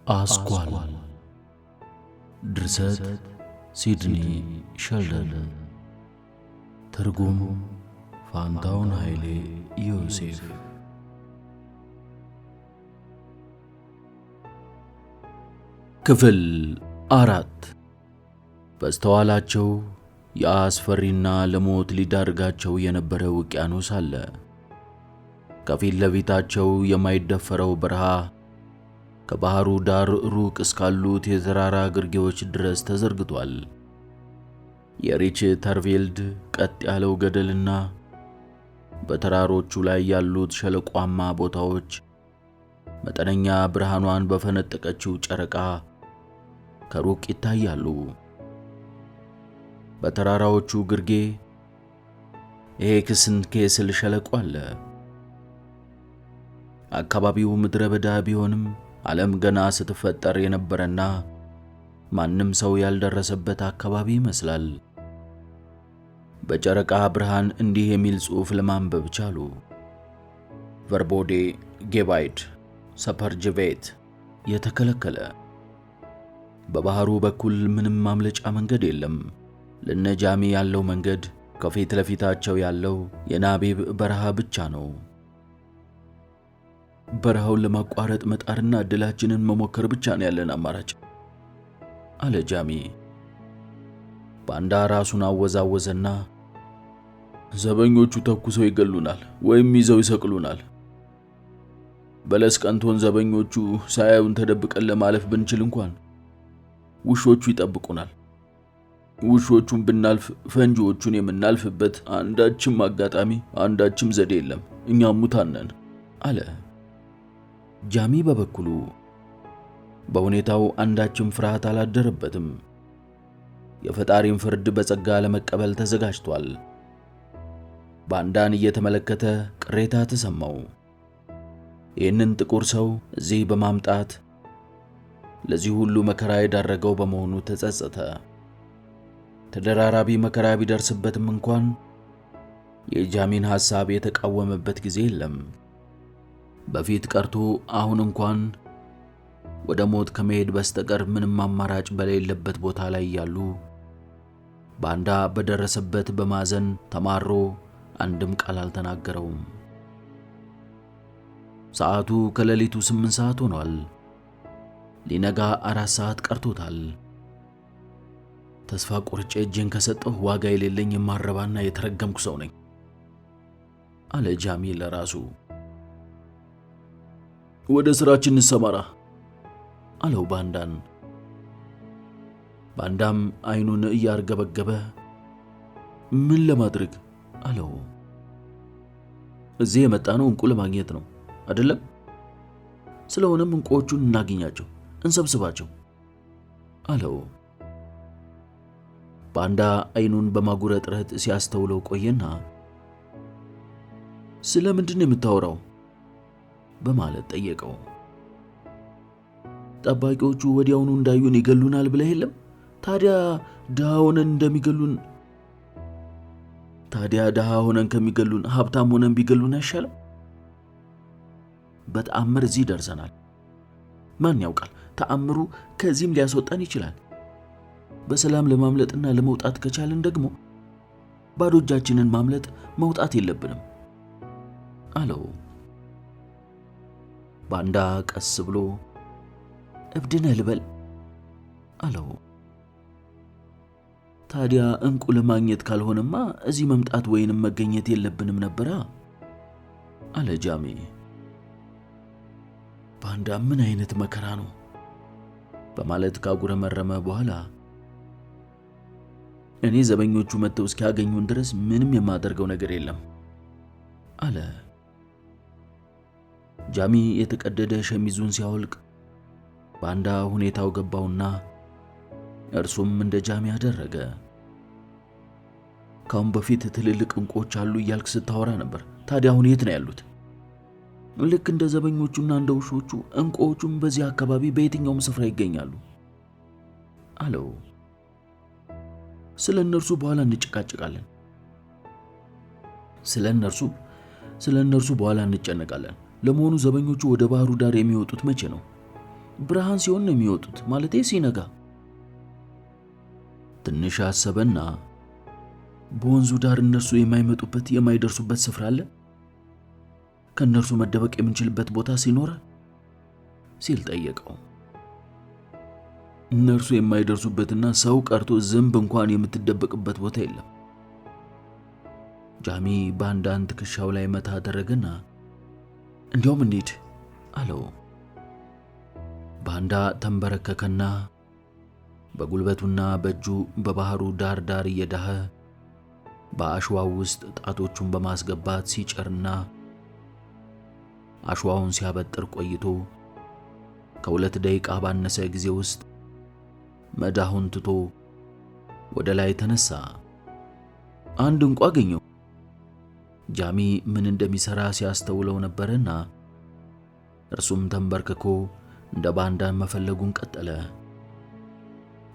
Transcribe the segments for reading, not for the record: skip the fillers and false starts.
አስኳል ድርሰት ሲድኒ ሸልደን ትርጉም ፋንታውን ኃይሌ ዮሴፍ ክፍል 4 በስተኋላቸው የአስፈሪና ለሞት ሊዳርጋቸው የነበረ ውቅያኖስ አለ። ከፊት ለፊታቸው የማይደፈረው በረሃ ከባህሩ ዳር ሩቅ እስካሉት የተራራ ግርጌዎች ድረስ ተዘርግቷል። የሪች ተርቬልድ ቀጥ ያለው ገደልና በተራሮቹ ላይ ያሉት ሸለቋማ ቦታዎች መጠነኛ ብርሃኗን በፈነጠቀችው ጨረቃ ከሩቅ ይታያሉ። በተራራዎቹ ግርጌ ኤክስንኬስል ሸለቆ አለ። አካባቢው ምድረ በዳ ቢሆንም ዓለም ገና ስትፈጠር የነበረና ማንም ሰው ያልደረሰበት አካባቢ ይመስላል። በጨረቃ ብርሃን እንዲህ የሚል ጽሑፍ ለማንበብ ቻሉ። ቨርቦዴ ጌባይድ ሰፐርጅቬት የተከለከለ። በባህሩ በኩል ምንም ማምለጫ መንገድ የለም። ለነጃሚ ያለው መንገድ ከፊት ለፊታቸው ያለው የናቤብ በረሃ ብቻ ነው። በረሃውን ለማቋረጥ መጣርና እድላችንን መሞከር ብቻ ነው ያለን አማራጭ አለ ጃሚ። ባንዳ ራሱን አወዛወዘና ዘበኞቹ ተኩሰው ይገሉናል ወይም ይዘው ይሰቅሉናል። በለስ ቀንቶን ዘበኞቹ ሳያዩን ተደብቀን ለማለፍ ብንችል እንኳን ውሾቹ ይጠብቁናል። ውሾቹን ብናልፍ ፈንጂዎቹን የምናልፍበት አንዳችም አጋጣሚ አንዳችም ዘዴ የለም። እኛም ሙታን ነን አለ ጃሚ። በበኩሉ በሁኔታው አንዳችም ፍርሃት አላደረበትም። የፈጣሪን ፍርድ በጸጋ ለመቀበል ተዘጋጅቷል። ባንዳን እየተመለከተ ቅሬታ ተሰማው። ይህንን ጥቁር ሰው እዚህ በማምጣት ለዚህ ሁሉ መከራ የዳረገው በመሆኑ ተጸጸተ። ተደራራቢ መከራ ቢደርስበትም እንኳን የጃሚን ሐሳብ የተቃወመበት ጊዜ የለም። በፊት ቀርቶ አሁን እንኳን ወደ ሞት ከመሄድ በስተቀር ምንም አማራጭ በሌለበት ቦታ ላይ ያሉ ባንዳ በደረሰበት በማዘን ተማሮ አንድም ቃል አልተናገረውም። ሰዓቱ ከሌሊቱ 8 ሰዓት ሆኗል። ሊነጋ 4 ሰዓት ቀርቶታል። ተስፋ ቆርጬ እጄን ከሰጠሁ ዋጋ የሌለኝ የማረባና የተረገምኩ ሰው ነኝ አለ ጃሚ ለራሱ። ወደ ስራችን እንሰማራ አለው ባንዳን። ባንዳም አይኑን እያርገበገበ ምን ለማድረግ አለው። እዚህ የመጣነው እንቁ ለማግኘት ነው አይደለም? ስለሆነም እንቁዎቹን እናገኛቸው፣ እንሰብስባቸው አለው። ባንዳ አይኑን በማጉረጥረት ሲያስተውለው ቆየና ስለምንድን ነው የምታወራው በማለት ጠየቀው። ጠባቂዎቹ ወዲያውኑ እንዳዩን ይገሉናል ብለህ የለም? ታዲያ ድሃ ሆነን ከሚገሉን ሀብታም ሆነን ቢገሉን አይሻልም? በተአምር እዚህ ደርሰናል። ማን ያውቃል፣ ተአምሩ ከዚህም ሊያስወጣን ይችላል። በሰላም ለማምለጥና ለመውጣት ከቻልን ደግሞ ባዶ እጃችንን ማምለጥ መውጣት የለብንም አለው። ባንዳ ቀስ ብሎ እብድነ ልበል አለው። ታዲያ እንቁ ለማግኘት ካልሆነማ እዚህ መምጣት ወይንም መገኘት የለብንም ነበራ አለ ጃሚ። ባንዳ ምን አይነት መከራ ነው በማለት ካጉረመረመ በኋላ እኔ ዘበኞቹ መጥተው እስኪያገኙን ድረስ ምንም የማደርገው ነገር የለም አለ። ጃሚ የተቀደደ ሸሚዙን ሲያወልቅ ባንዳ ሁኔታው ገባውና እርሱም እንደ ጃሚ አደረገ። ካሁን በፊት ትልልቅ እንቁዎች አሉ እያልክ ስታወራ ነበር። ታዲያ አሁን የት ነው ያሉት? ልክ እንደ ዘበኞቹና እንደ ውሾቹ እንቁዎቹም በዚህ አካባቢ በየትኛውም ስፍራ ይገኛሉ አለው። ስለ እነርሱ በኋላ እንጨቃጨቃለን። ስለ እነርሱ በኋላ እንጨነቃለን። ለመሆኑ ዘበኞቹ ወደ ባህሩ ዳር የሚወጡት መቼ ነው? ብርሃን ሲሆን ነው የሚወጡት፣ ማለቴ ሲነጋ። ትንሽ አሰበና በወንዙ ዳር እነርሱ የማይመጡበት የማይደርሱበት ስፍራ አለ? ከእነርሱ መደበቅ የምንችልበት ቦታ ሲኖር ሲል ጠየቀው። እነርሱ የማይደርሱበትና ሰው ቀርቶ ዝንብ እንኳን የምትደበቅበት ቦታ የለም። ጃሚ ባንዳን ትከሻው ላይ መታ አደረገና እንዲያውም እንሂድ አለው። ባንዳ ተንበረከከና በጉልበቱና በእጁ በባህሩ ዳር ዳር እየዳኸ በአሸዋው ውስጥ ጣቶቹን በማስገባት ሲጨርና አሸዋውን ሲያበጥር ቆይቶ ከ2 ደቂቃ ባነሰ ጊዜ ውስጥ መዳሁን ትቶ ወደ ላይ ተነሳ። አንድ እንቁ አገኘው። ጃሚ ምን እንደሚሰራ ሲያስተውለው ነበርና እርሱም ተንበርክኮ እንደ ባንዳን መፈለጉን ቀጠለ።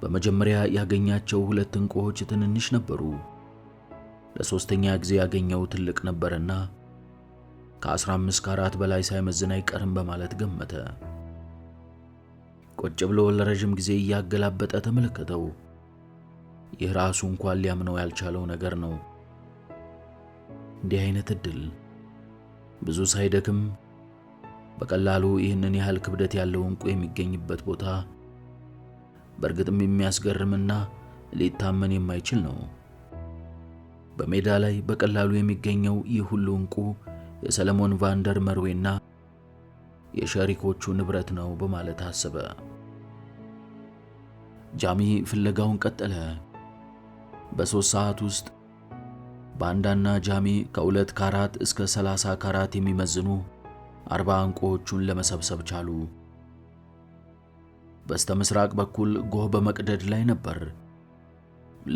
በመጀመሪያ ያገኛቸው 2 እንቁዎች ትንንሽ ነበሩ። ለሶስተኛ ጊዜ ያገኘው ትልቅ ነበርና ከ15 ካራት በላይ ሳይመዝን አይቀርም በማለት ገመተ። ቁጭ ብሎ ለረጅም ጊዜ እያገላበጠ ተመለከተው። ይህ ራሱ እንኳን ሊያምነው ያልቻለው ነገር ነው። እንዲህ አይነት እድል ብዙ ሳይደክም በቀላሉ ይህንን ያህል ክብደት ያለው እንቁ የሚገኝበት ቦታ በእርግጥም የሚያስገርምና ሊታመን የማይችል ነው። በሜዳ ላይ በቀላሉ የሚገኘው ይህ ሁሉ እንቁ የሰለሞን ቫንደር መርዌና የሸሪኮቹ ንብረት ነው በማለት አሰበ። ጃሚ ፍለጋውን ቀጠለ። በ3 ሰዓት ውስጥ ባንዳና ጃሚ ከ2 ካራት እስከ 30 ካራት የሚመዝኑ 40 እንቁዎቹን ለመሰብሰብ ቻሉ። በስተምስራቅ በኩል ጎህ በመቅደድ ላይ ነበር።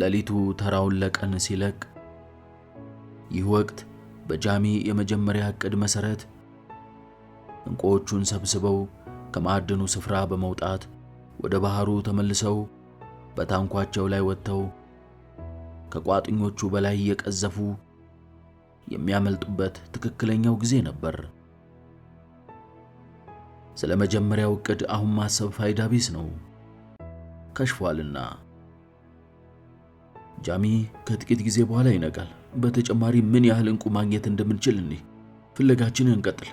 ሌሊቱ ተራውን ለቀን ሲለቅ ይህ ወቅት በጃሚ የመጀመሪያ ዕቅድ መሰረት እንቁዎቹን ሰብስበው ከማዕድኑ ስፍራ በመውጣት ወደ ባህሩ ተመልሰው በታንኳቸው ላይ ወጥተው ከቋጥኞቹ በላይ እየቀዘፉ የሚያመልጡበት ትክክለኛው ጊዜ ነበር። ስለ መጀመሪያው ዕቅድ አሁን ማሰብ ፋይዳ ቢስ ነው፣ ከሽፏልና። ጃሚ ከጥቂት ጊዜ በኋላ ይነቃል። በተጨማሪ ምን ያህል እንቁ ማግኘት እንደምንችል ፍለጋችንን እንቀጥል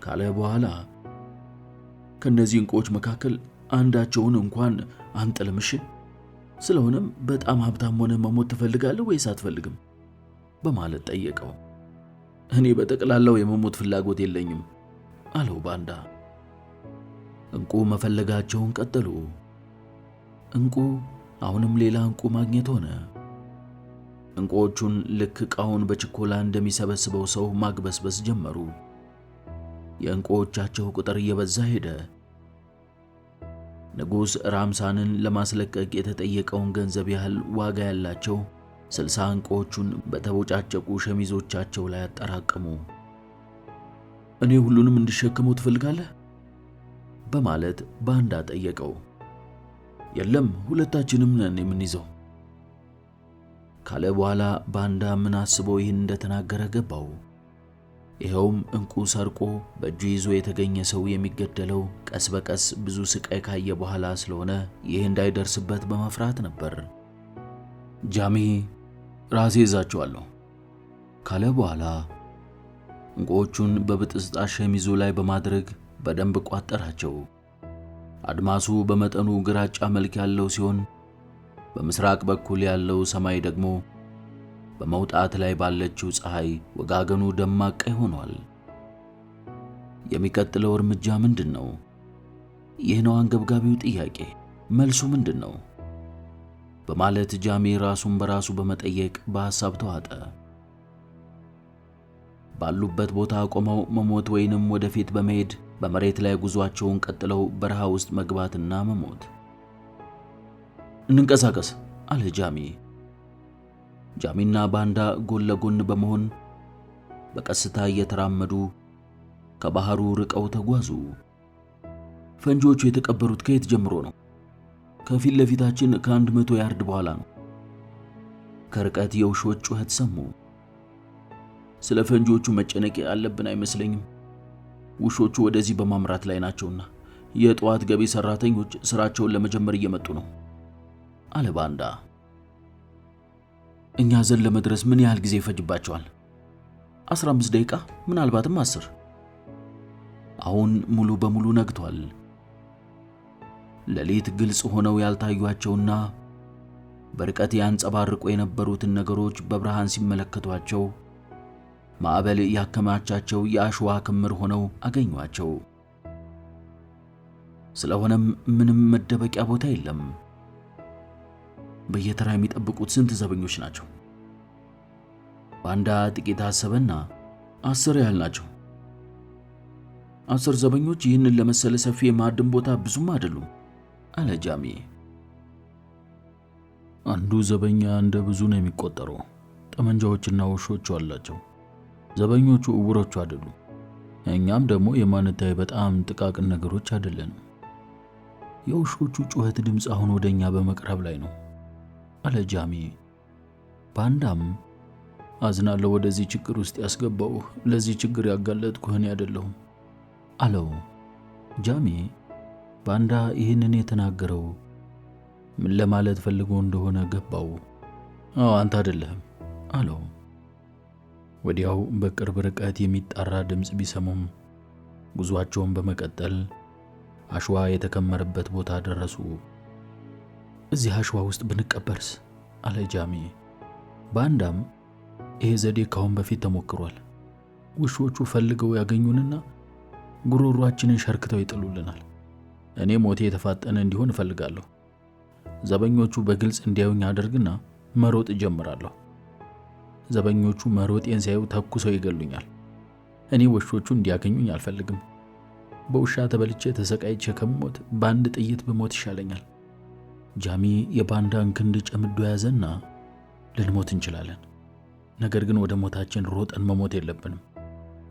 ካለ በኋላ ከነዚህ እንቁዎች መካከል አንዳቸውን እንኳን አንጥልምሽ። ስለሆነም በጣም ሀብታም ሆነ መሞት ትፈልጋለህ ወይስ አትፈልግም በማለት ጠየቀው። እኔ በጠቅላላው የመሞት ፍላጎት የለኝም አለው ባንዳ። እንቁ መፈለጋቸውን ቀጠሉ። እንቁ አሁንም ሌላ እንቁ ማግኘት ሆነ። እንቁዎቹን ልክ ዕቃውን በችኮላ እንደሚሰበስበው ሰው ማግበስበስ ጀመሩ። የእንቁዎቻቸው ቁጥር እየበዛ ሄደ። ንጉሥ ራምሳንን ለማስለቀቅ የተጠየቀውን ገንዘብ ያህል ዋጋ ያላቸው 60 እንቁዎቹን በተቦጫጨቁ ሸሚዞቻቸው ላይ አጠራቀሙ። እኔ ሁሉንም እንድሸከመው ትፈልጋለህ በማለት ባንዳ ጠየቀው። የለም፣ ሁለታችንም ነን የምንይዘው ካለ በኋላ ባንዳ ምን አስቦ ይህን እንደተናገረ ገባው። ይኸውም እንቁ ሰርቆ በእጁ ይዞ የተገኘ ሰው የሚገደለው ቀስ በቀስ ብዙ ስቃይ ካየ በኋላ ስለሆነ ይህ እንዳይደርስበት በመፍራት ነበር። ጃሚ ራሴ ይዛቸዋለሁ ካለ በኋላ እንቁዎቹን በብጥስጣሽ ሸሚዙ ላይ በማድረግ በደንብ ቋጠራቸው። አድማሱ በመጠኑ ግራጫ መልክ ያለው ሲሆን በምስራቅ በኩል ያለው ሰማይ ደግሞ በመውጣት ላይ ባለችው ፀሐይ ወጋገኑ ደማቅ ቀይ ሆኗል። የሚቀጥለው እርምጃ ምንድነው? ይህ ነው አንገብጋቢው ጥያቄ። መልሱ ምንድነው? በማለት ጃሚ ራሱን በራሱ በመጠየቅ በሐሳብ ተዋጠ። ባሉበት ቦታ ቆመው መሞት ወይንም ወደፊት በመሄድ በመሬት ላይ ጉዟቸውን ቀጥለው በረሃ ውስጥ መግባትና መሞት። እንንቀሳቀስ አለ ጃሚ። ጃሚና ባንዳ ጎን ለጎን በመሆን በቀስታ እየተራመዱ ከባህሩ ርቀው ተጓዙ። ፈንጂዎቹ የተቀበሩት ከየት ጀምሮ ነው? ከፊት ለፊታችን ከ100 ያርድ በኋላ ነው። ከርቀት የውሾች ጩኸት ሰሙ። ስለ ፈንጂዎቹ መጨነቅ ያለብን አይመስለኝም። ውሾቹ ወደዚህ በማምራት ላይ ናቸውና የጠዋት ገቢ ሰራተኞች ስራቸውን ለመጀመር እየመጡ ነው አለ ባንዳ። እኛ ዘንድ ለመድረስ ምን ያህል ጊዜ ይፈጅባቸዋል? 15 ደቂቃ፣ ምናልባትም 10። አሁን ሙሉ በሙሉ ነግቷል። ሌሊት ግልጽ ሆነው ያልታዩአቸውና በርቀት ያንጸባርቁ የነበሩትን ነገሮች በብርሃን ሲመለከቷቸው ማዕበል ያከማቻቸው የአሸዋ ክምር ሆነው አገኟቸው። ስለሆነም ምንም መደበቂያ ቦታ የለም። በየተራ የሚጠብቁት ስንት ዘበኞች ናቸው? ባንዳ ጥቂት አሰበና 10 ያህል ናቸው። 10 ዘበኞች ይህንን ለመሰለ ሰፊ የማዕድን ቦታ ብዙም አይደሉም አለ ጃሚ። አንዱ ዘበኛ እንደ ብዙ ነው የሚቆጠረው። ጠመንጃዎችና ውሾች አላቸው። ዘበኞቹ እውሮቹ አይደሉም። እኛም ደግሞ የማንታይ በጣም ጥቃቅን ነገሮች አይደለንም። የውሾቹ ጩኸት ድምፅ አሁን ወደኛ በመቅረብ ላይ ነው አለ ጃሚ። ባንዳም አዝናለሁ ወደዚህ ችግር ውስጥ ያስገባው፣ ለዚህ ችግር ያጋለጥኩህ እኔ አይደለሁም አለው። ጃሚ ባንዳ ይህንን የተናገረው ምን ለማለት ፈልጎ እንደሆነ ገባው። አንተ አይደለህም አለው። ወዲያው በቅርብ ርቀት የሚጣራ ድምፅ ቢሰሙም ጉዟቸውን በመቀጠል አሸዋ የተከመረበት ቦታ ደረሱ። እዚህ አሸዋ ውስጥ ብንቀበርስ አለ ጃሚ። ባንዳም ይሄ ዘዴ ካሁን በፊት ተሞክሯል። ውሾቹ ፈልገው ያገኙንና ጉሮሯችንን ሸርክተው ይጥሉልናል። እኔ ሞቴ የተፋጠነ እንዲሆን እፈልጋለሁ። ዘበኞቹ በግልጽ እንዲያዩኝ አደርግና መሮጥ እጀምራለሁ። ዘበኞቹ መሮጤን ሲያዩ ተኩሰው ይገሉኛል። እኔ ውሾቹ እንዲያገኙኝ አልፈልግም። በውሻ ተበልቼ ተሰቃይቼ ከሞት በአንድ ጥይት በሞት ይሻለኛል። ጃሚ የባንዳን ክንድ ጨምዶ ያዘና ልንሞት እንችላለን፣ ነገር ግን ወደ ሞታችን ሮጠን መሞት የለብንም።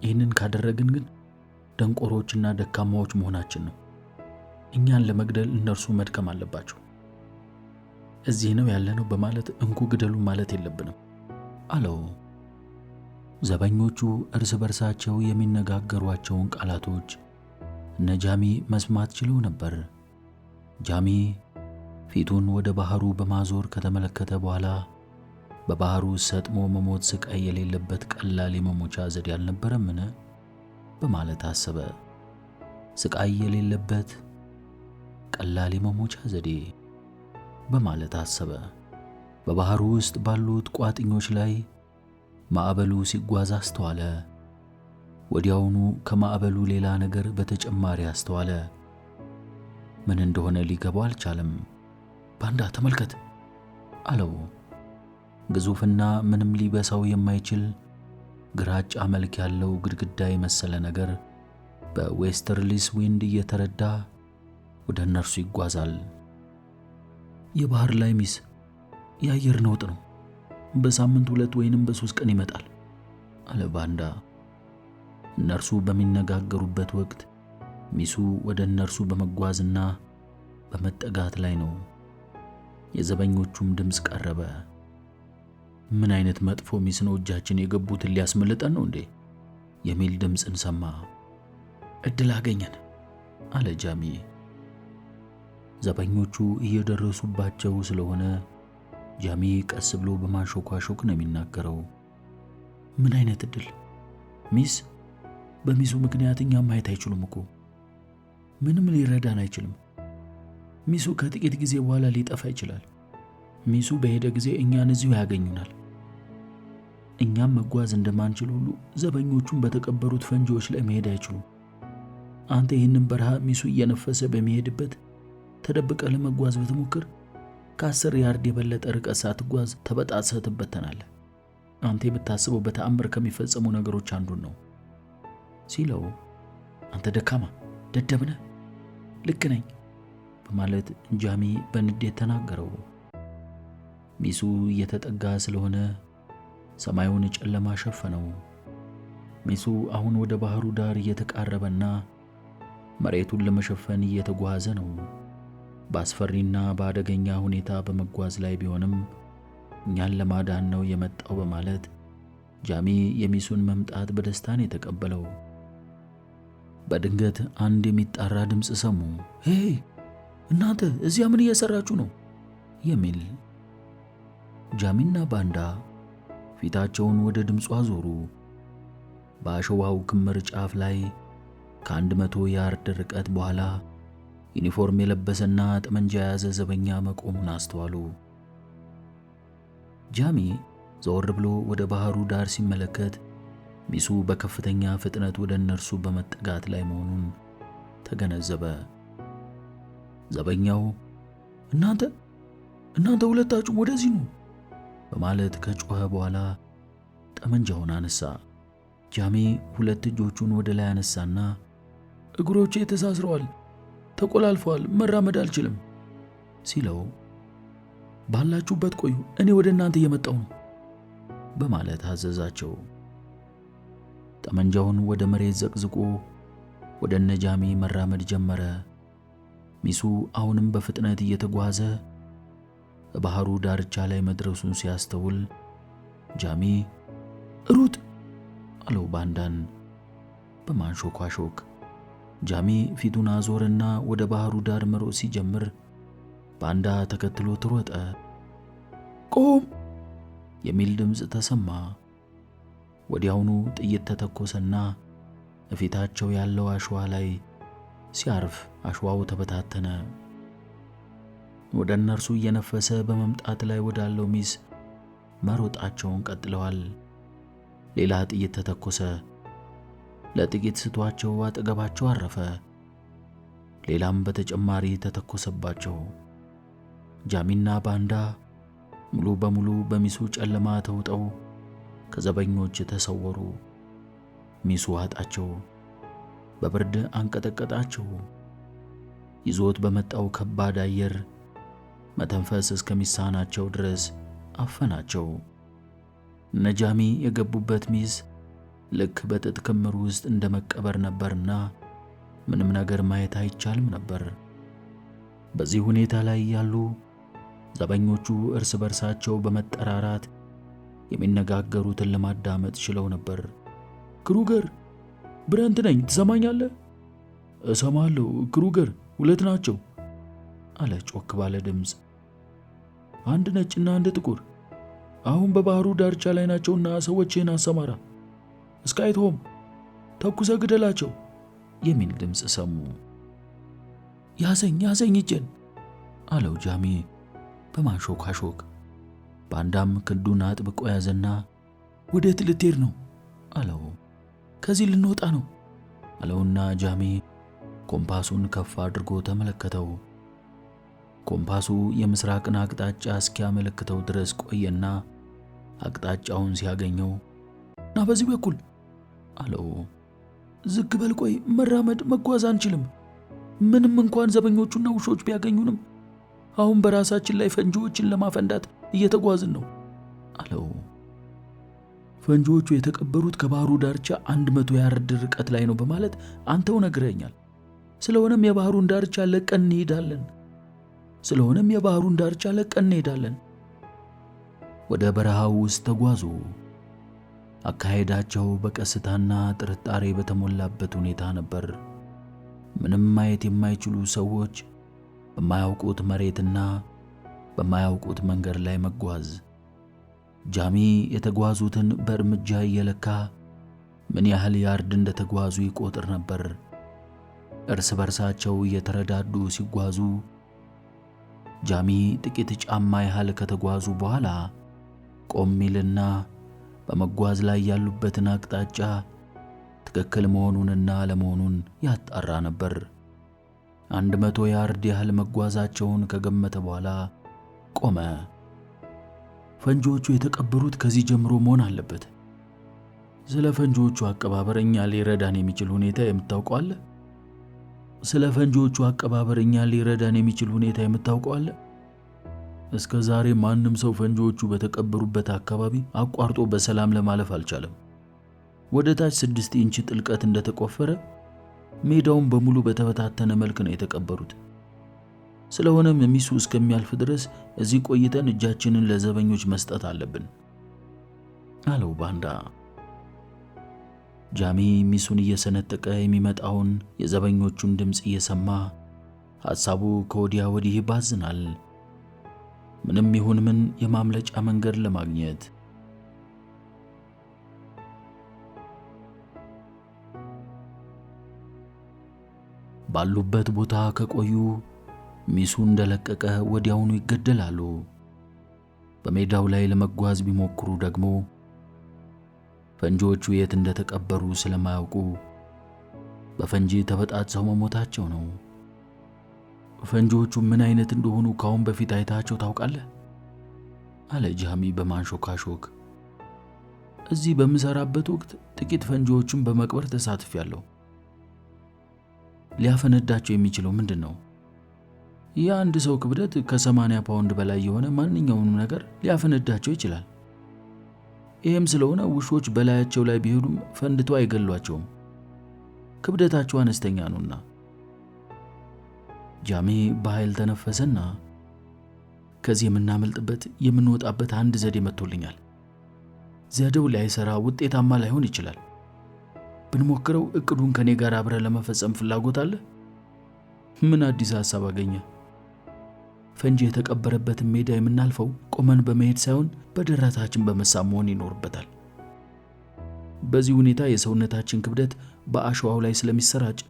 ይህንን ካደረግን ግን ደንቆሮችና ደካማዎች መሆናችን ነው። እኛን ለመግደል እነርሱ መድከም አለባቸው። እዚህ ነው ያለነው በማለት እንኩ ግደሉ ማለት የለብንም አለው። ዘበኞቹ እርስ በርሳቸው የሚነጋገሯቸውን ቃላቶች እነ ጃሚ መስማት ችለው ነበር። ጃሚ ፊቱን ወደ ባህሩ በማዞር ከተመለከተ በኋላ በባህሩ ሰጥሞ መሞት ስቃይ የሌለበት ቀላል የመሞቻ ዘዴ አልነበረምን በማለት አሰበ። ስቃይ የሌለበት ቀላል የመሞቻ ዘዴ በማለት አሰበ። በባህሩ ውስጥ ባሉት ቋጥኞች ላይ ማዕበሉ ሲጓዝ አስተዋለ። ወዲያውኑ ከማዕበሉ ሌላ ነገር በተጨማሪ አስተዋለ። ምን እንደሆነ ሊገባው አልቻለም። ባንዳ ተመልከት አለው። ግዙፍና ምንም ሊበሳው የማይችል ግራጫ መልክ ያለው ግድግዳ የመሰለ ነገር በዌስተርሊስ ዊንድ እየተረዳ ወደ እነርሱ ይጓዛል። የባህር ላይ ሚስ የአየር ነውጥ ነው። በሳምንት 2 ወይንም በ3 ቀን ይመጣል አለ ባንዳ። እነርሱ በሚነጋገሩበት ወቅት ሚሱ ወደ እነርሱ በመጓዝና በመጠጋት ላይ ነው። የዘበኞቹም ድምፅ ቀረበ። ምን አይነት መጥፎ ሚስ ነው እጃችን የገቡትን ሊያስመልጠን ነው እንዴ የሚል ድምፅን ሰማ። እድል አገኘን አለ ጃሚ። ዘበኞቹ እየደረሱባቸው ስለሆነ ጃሚ ቀስ ብሎ በማሾኳሾክ ነው የሚናገረው። ምን አይነት እድል? ሚስ በሚሱ ምክንያት እኛም ማየት አይችሉም እኮ። ምንም ሊረዳን አይችልም። ሚሱ ከጥቂት ጊዜ በኋላ ሊጠፋ ይችላል። ሚሱ በሄደ ጊዜ እኛን እዚሁ ያገኙናል። እኛም መጓዝ እንደማንችል ሁሉ ዘበኞቹም በተቀበሩት ፈንጂዎች ላይ መሄድ አይችሉም። አንተ ይህንን በረሃ ሚሱ እየነፈሰ በሚሄድበት ተደብቀ ለመጓዝ ብትሞክር ከ10 ያርድ የበለጠ ርቀት ሳትጓዝ ተበጣጥሰህ ትበተናለህ። አንተ የምታስበው በተአምር ከሚፈጸሙ ነገሮች አንዱን ነው ሲለው፣ አንተ ደካማ ደደብ ነህ፣ ልክ ነኝ በማለት ጃሚ በንዴት ተናገረው። ሚሱ እየተጠጋ ስለሆነ ሰማዩን ጨለማ ሸፈነው። ሚሱ አሁን ወደ ባህሩ ዳር እየተቃረበና መሬቱን ለመሸፈን እየተጓዘ ነው። በአስፈሪና በአደገኛ ሁኔታ በመጓዝ ላይ ቢሆንም እኛን ለማዳን ነው የመጣው በማለት ጃሚ የሚሱን መምጣት በደስታን የተቀበለው። በድንገት አንድ የሚጣራ ድምፅ ሰሙ። ሄይ እናንተ እዚያ ምን እየሰራችሁ ነው? የሚል። ጃሚና ባንዳ ፊታቸውን ወደ ድምፁ አዞሩ። በአሸዋው ክምር ጫፍ ላይ ከ100 ያርድ ርቀት በኋላ ዩኒፎርም የለበሰና ጠመንጃ የያዘ ዘበኛ መቆሙን አስተዋሉ። ጃሚ ዘወር ብሎ ወደ ባህሩ ዳር ሲመለከት ሚሱ በከፍተኛ ፍጥነት ወደ እነርሱ በመጠጋት ላይ መሆኑን ተገነዘበ። ዘበኛው እናንተ ሁለታችሁም ወደዚህ ኑ በማለት ከጮኸ በኋላ ጠመንጃውን አነሳ። ጃሚ ሁለት እጆቹን ወደ ላይ አነሳና እግሮቼ ተሳስረዋል፣ ተቆላልፈዋል፣ መራመድ አልችልም ሲለው ባላችሁበት ቆዩ፣ እኔ ወደ እናንተ እየመጣሁ ነው በማለት አዘዛቸው። ጠመንጃውን ወደ መሬት ዘቅዝቆ ወደ ጃሚ መራመድ ጀመረ። ሚሱ አሁንም በፍጥነት እየተጓዘ በባህሩ ዳርቻ ላይ መድረሱን ሲያስተውል ጃሚ ሩጥ አለው ባንዳን በማንሾካሾክ። ጃሚ ፊቱን አዞረና ወደ ባህሩ ዳር መሮጥ ሲጀምር ባንዳ ተከትሎት ሮጠ። ቆም የሚል ድምፅ ተሰማ። ወዲያውኑ ጥይት ተተኮሰና እፊታቸው ያለው አሸዋ ላይ ሲያርፍ አሸዋው ተበታተነ። ወደ እነርሱ እየነፈሰ በመምጣት ላይ ወዳለው ሚስ መሮጣቸውን ቀጥለዋል። ሌላ ጥይት ተተኮሰ። ለጥቂት ስቷቸው አጠገባቸው አረፈ። ሌላም በተጨማሪ ተተኮሰባቸው። ጃሚና ባንዳ ሙሉ በሙሉ በሚሱ ጨለማ ተውጠው ከዘበኞች ተሰወሩ። ሚሱ አጣቸው፣ በብርድ አንቀጠቀጣቸው። ይዞት በመጣው ከባድ አየር መተንፈስ እስከሚሳናቸው ድረስ አፈናቸው። ጃሚ የገቡበት ሚስ ልክ በጥጥ ክምር ውስጥ እንደመቀበር ነበርና ምንም ነገር ማየት አይቻልም ነበር። በዚህ ሁኔታ ላይ ያሉ ዘበኞቹ እርስ በርሳቸው በመጠራራት የሚነጋገሩትን ለማዳመጥ ችለው ነበር። ክሩገር፣ ብረንት ነኝ፣ ትሰማኛለህ? እሰማለሁ ክሩገር፣ ሁለት ናቸው አለ ጮክ ባለ ድምፅ። አንድ ነጭና አንድ ጥቁር። አሁን በባህሩ ዳርቻ ላይ ናቸውና ሰዎችን አሰማራ፣ እስካይቶም ተኩሰ ግደላቸው የሚል ድምፅ ሰሙ። ያዘኝ እጄን አለው ጃሚ በማንሾካሾክ። ባንዳም ክንዱን አጥብቆ ያዘና ወዴት ልትሄድ ነው አለው። ከዚህ ልንወጣ ነው አለውና ጃሚ ኮምፓሱን ከፍ አድርጎ ተመለከተው። ኮምፓሱ የምስራቅን አቅጣጫ እስኪያመለክተው ድረስ ቆየና አቅጣጫውን ሲያገኘው ና በዚህ በኩል አለው። ዝግ በል፣ ቆይ፣ መራመድ መጓዝ አንችልም። ምንም እንኳን ዘበኞቹና ውሾች ቢያገኙንም አሁን በራሳችን ላይ ፈንጂዎችን ለማፈንዳት እየተጓዝን ነው አለው። ፈንጂዎቹ የተቀበሩት ከባህሩ ዳርቻ 100 ያርድ ርቀት ላይ ነው በማለት አንተው ነግረኛል። ስለሆነም የባህሩን ዳርቻ ለቀን እንሄዳለን። ወደ በረሃው ውስጥ ተጓዙ። አካሄዳቸው በቀስታና ጥርጣሬ በተሞላበት ሁኔታ ነበር። ምንም ማየት የማይችሉ ሰዎች በማያውቁት መሬትና በማያውቁት መንገድ ላይ መጓዝ። ጃሚ የተጓዙትን በእርምጃ እየለካ ምን ያህል ያርድ እንደተጓዙ ይቆጥር ነበር። እርስ በርሳቸው እየተረዳዱ ሲጓዙ ጃሚ ጥቂት ጫማ ያህል ከተጓዙ በኋላ ቆም ይልና በመጓዝ ላይ ያሉበትን አቅጣጫ ትክክል መሆኑንና አለመሆኑን ያጣራ ነበር። 100 ያርድ ያህል መጓዛቸውን ከገመተ በኋላ ቆመ። ፈንጂዎቹ የተቀበሩት ከዚህ ጀምሮ መሆን አለበት። ስለ ፈንጂዎቹ አቀባበር እኛ ሊረዳን የሚችል ሁኔታ የምታውቀው አለ? እስከ ዛሬ ማንም ሰው ፈንጂዎቹ በተቀበሩበት አካባቢ አቋርጦ በሰላም ለማለፍ አልቻለም። ወደ ታች 6 ኢንች ጥልቀት እንደተቆፈረ ሜዳውን በሙሉ በተበታተነ መልክ ነው የተቀበሩት። ስለሆነም ሚሱ እስከሚያልፍ ድረስ እዚህ ቆይተን እጃችንን ለዘበኞች መስጠት አለብን አለው ባንዳ። ጃሚ ሚሱን እየሰነጠቀ የሚመጣውን የዘበኞቹን ድምፅ እየሰማ ሐሳቡ ከወዲያ ወዲህ ይባዝናል። ምንም ይሁን ምን የማምለጫ መንገድ ለማግኘት። ባሉበት ቦታ ከቆዩ ሚሱ እንደለቀቀ ወዲያውኑ ይገደላሉ። በሜዳው ላይ ለመጓዝ ቢሞክሩ ደግሞ ፈንጂዎቹ የት እንደተቀበሩ ስለማያውቁ በፈንጂ ተበጣጥሰው መሞታቸው ነው። ፈንጂዎቹ ምን አይነት እንደሆኑ ካሁን በፊት አይታቸው ታውቃለህ? አለ ጃሚ በማንሾካሾክ። እዚህ በምሰራበት ወቅት ጥቂት ፈንጂዎችን በመቅበር ተሳትፌያለሁ። ሊያፈነዳቸው የሚችለው ምንድን ነው? የአንድ ሰው ክብደት ከ80 ፓውንድ በላይ የሆነ ማንኛውንም ነገር ሊያፈነዳቸው ይችላል። ይህም ስለሆነ ውሾች በላያቸው ላይ ቢሄዱም ፈንድተው አይገሏቸውም፣ ክብደታቸው አነስተኛ ነውና። ጃሚ በኃይል ተነፈሰና ከዚህ የምናመልጥበት የምንወጣበት አንድ ዘዴ መጥቶልኛል። ዘዴው ላይሰራ ውጤታማ ላይሆን ይችላል። ብንሞክረው እቅዱን ከኔ ጋር አብረ ለመፈጸም ፍላጎት አለ? ምን አዲስ ሐሳብ አገኘ? ፈንጂ የተቀበረበትን ሜዳ የምናልፈው ቆመን በመሄድ ሳይሆን በደረታችን በመሳብ መሆን ይኖርበታል። በዚህ ሁኔታ የሰውነታችን ክብደት በአሸዋው ላይ ስለሚሰራጭ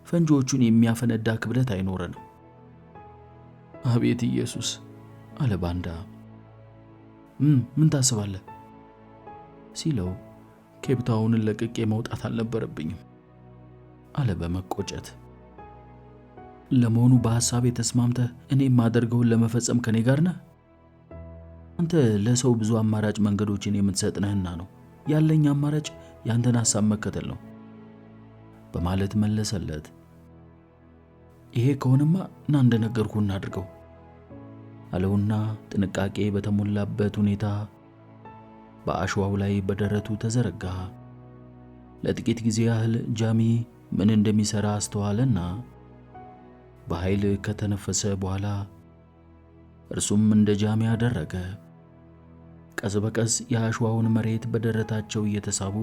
ፈንጂዎቹን የሚያፈነዳ ክብደት አይኖረንም። አቤት ኢየሱስ አለ ባንዳ። ምን ታስባለህ? ሲለው ኬፕታውንን ለቅቄ መውጣት አልነበረብኝም አለ በመቆጨት። ለመሆኑ በሐሳቤ ተስማምተህ እኔ የማደርገውን ለመፈጸም ከኔ ጋር ነህ? አንተ ለሰው ብዙ አማራጭ መንገዶችን የምትሰጥ ነህና ነው። ያለኝ አማራጭ ያንተን ሐሳብ መከተል ነው በማለት መለሰለት። ይሄ ከሆነማ እና እንደነገርኩህ እናድርገው አለውና ጥንቃቄ በተሞላበት ሁኔታ በአሸዋው ላይ በደረቱ ተዘረጋ። ለጥቂት ጊዜ ያህል ጃሚ ምን እንደሚሰራ አስተዋለና በኃይል ከተነፈሰ በኋላ እርሱም እንደ ጃሚ አደረገ። ቀስ በቀስ የአሸዋውን መሬት በደረታቸው እየተሳቡ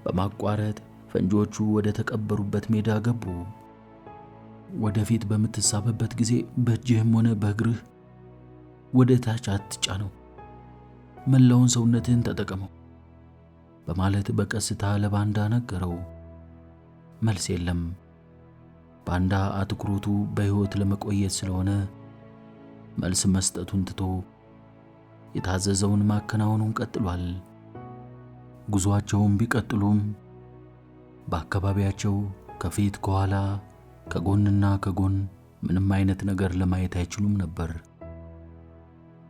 በማቋረጥ ፈንጂዎቹ ወደ ተቀበሩበት ሜዳ ገቡ። ወደፊት በምትሳበበት ጊዜ በእጅህም ሆነ በእግርህ ወደ ታች አትጫነው፣ መላውን ሰውነትህን ተጠቀመው በማለት በቀስታ ለባንዳ ነገረው። መልስ የለም። ባንዳ አትኩሮቱ በሕይወት ለመቆየት ስለሆነ መልስ መስጠቱን ትቶ የታዘዘውን ማከናወኑን ቀጥሏል። ጉዞአቸውን ቢቀጥሉም በአካባቢያቸው ከፊት ከኋላ ከጎንና ከጎን ምንም አይነት ነገር ለማየት አይችሉም ነበር።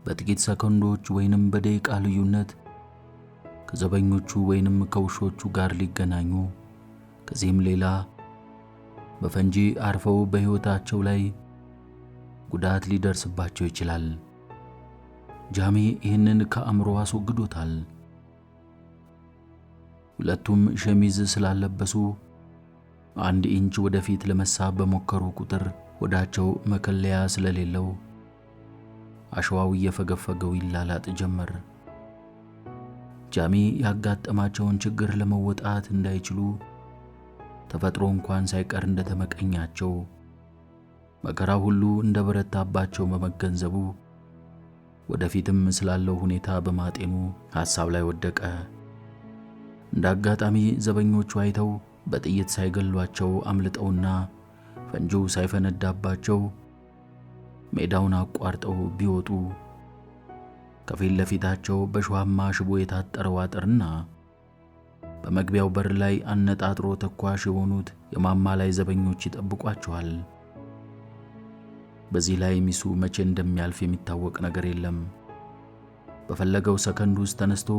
በጥቂት ሰከንዶች ወይንም በደቂቃ ልዩነት ከዘበኞቹ ወይንም ከውሾቹ ጋር ሊገናኙ፣ ከዚህም ሌላ በፈንጂ አርፈው በሕይወታቸው ላይ ጉዳት ሊደርስባቸው ይችላል። ጃሚ ይህንን ከአእምሮ አስወግዶታል። ሁለቱም ሸሚዝ ስላለበሱ 1 ኢንች ወደፊት ለመሳብ በሞከሩ ቁጥር ወዳቸው መከለያ ስለሌለው አሸዋው እየፈገፈገው ይላላጥ ጀመር። ጃሚ ያጋጠማቸውን ችግር ለመወጣት እንዳይችሉ ተፈጥሮ እንኳን ሳይቀር እንደተመቀኛቸው መከራ ሁሉ እንደበረታባቸው በመገንዘቡ ወደፊትም ስላለው ሁኔታ በማጤኑ ሐሳብ ላይ ወደቀ። እንዳጋጣሚ ዘበኞቹ አይተው በጥይት ሳይገሏቸው አምልጠውና ፈንጂው ሳይፈነዳባቸው ሜዳውን አቋርጠው ቢወጡ ከፊት ለፊታቸው በሸዋማ ሽቦ የታጠረው አጥርና በመግቢያው በር ላይ አነጣጥሮ ተኳሽ የሆኑት የማማ ላይ ዘበኞች ይጠብቋቸዋል። በዚህ ላይ ሚሱ መቼ እንደሚያልፍ የሚታወቅ ነገር የለም። በፈለገው ሰከንድ ውስጥ ተነስቶ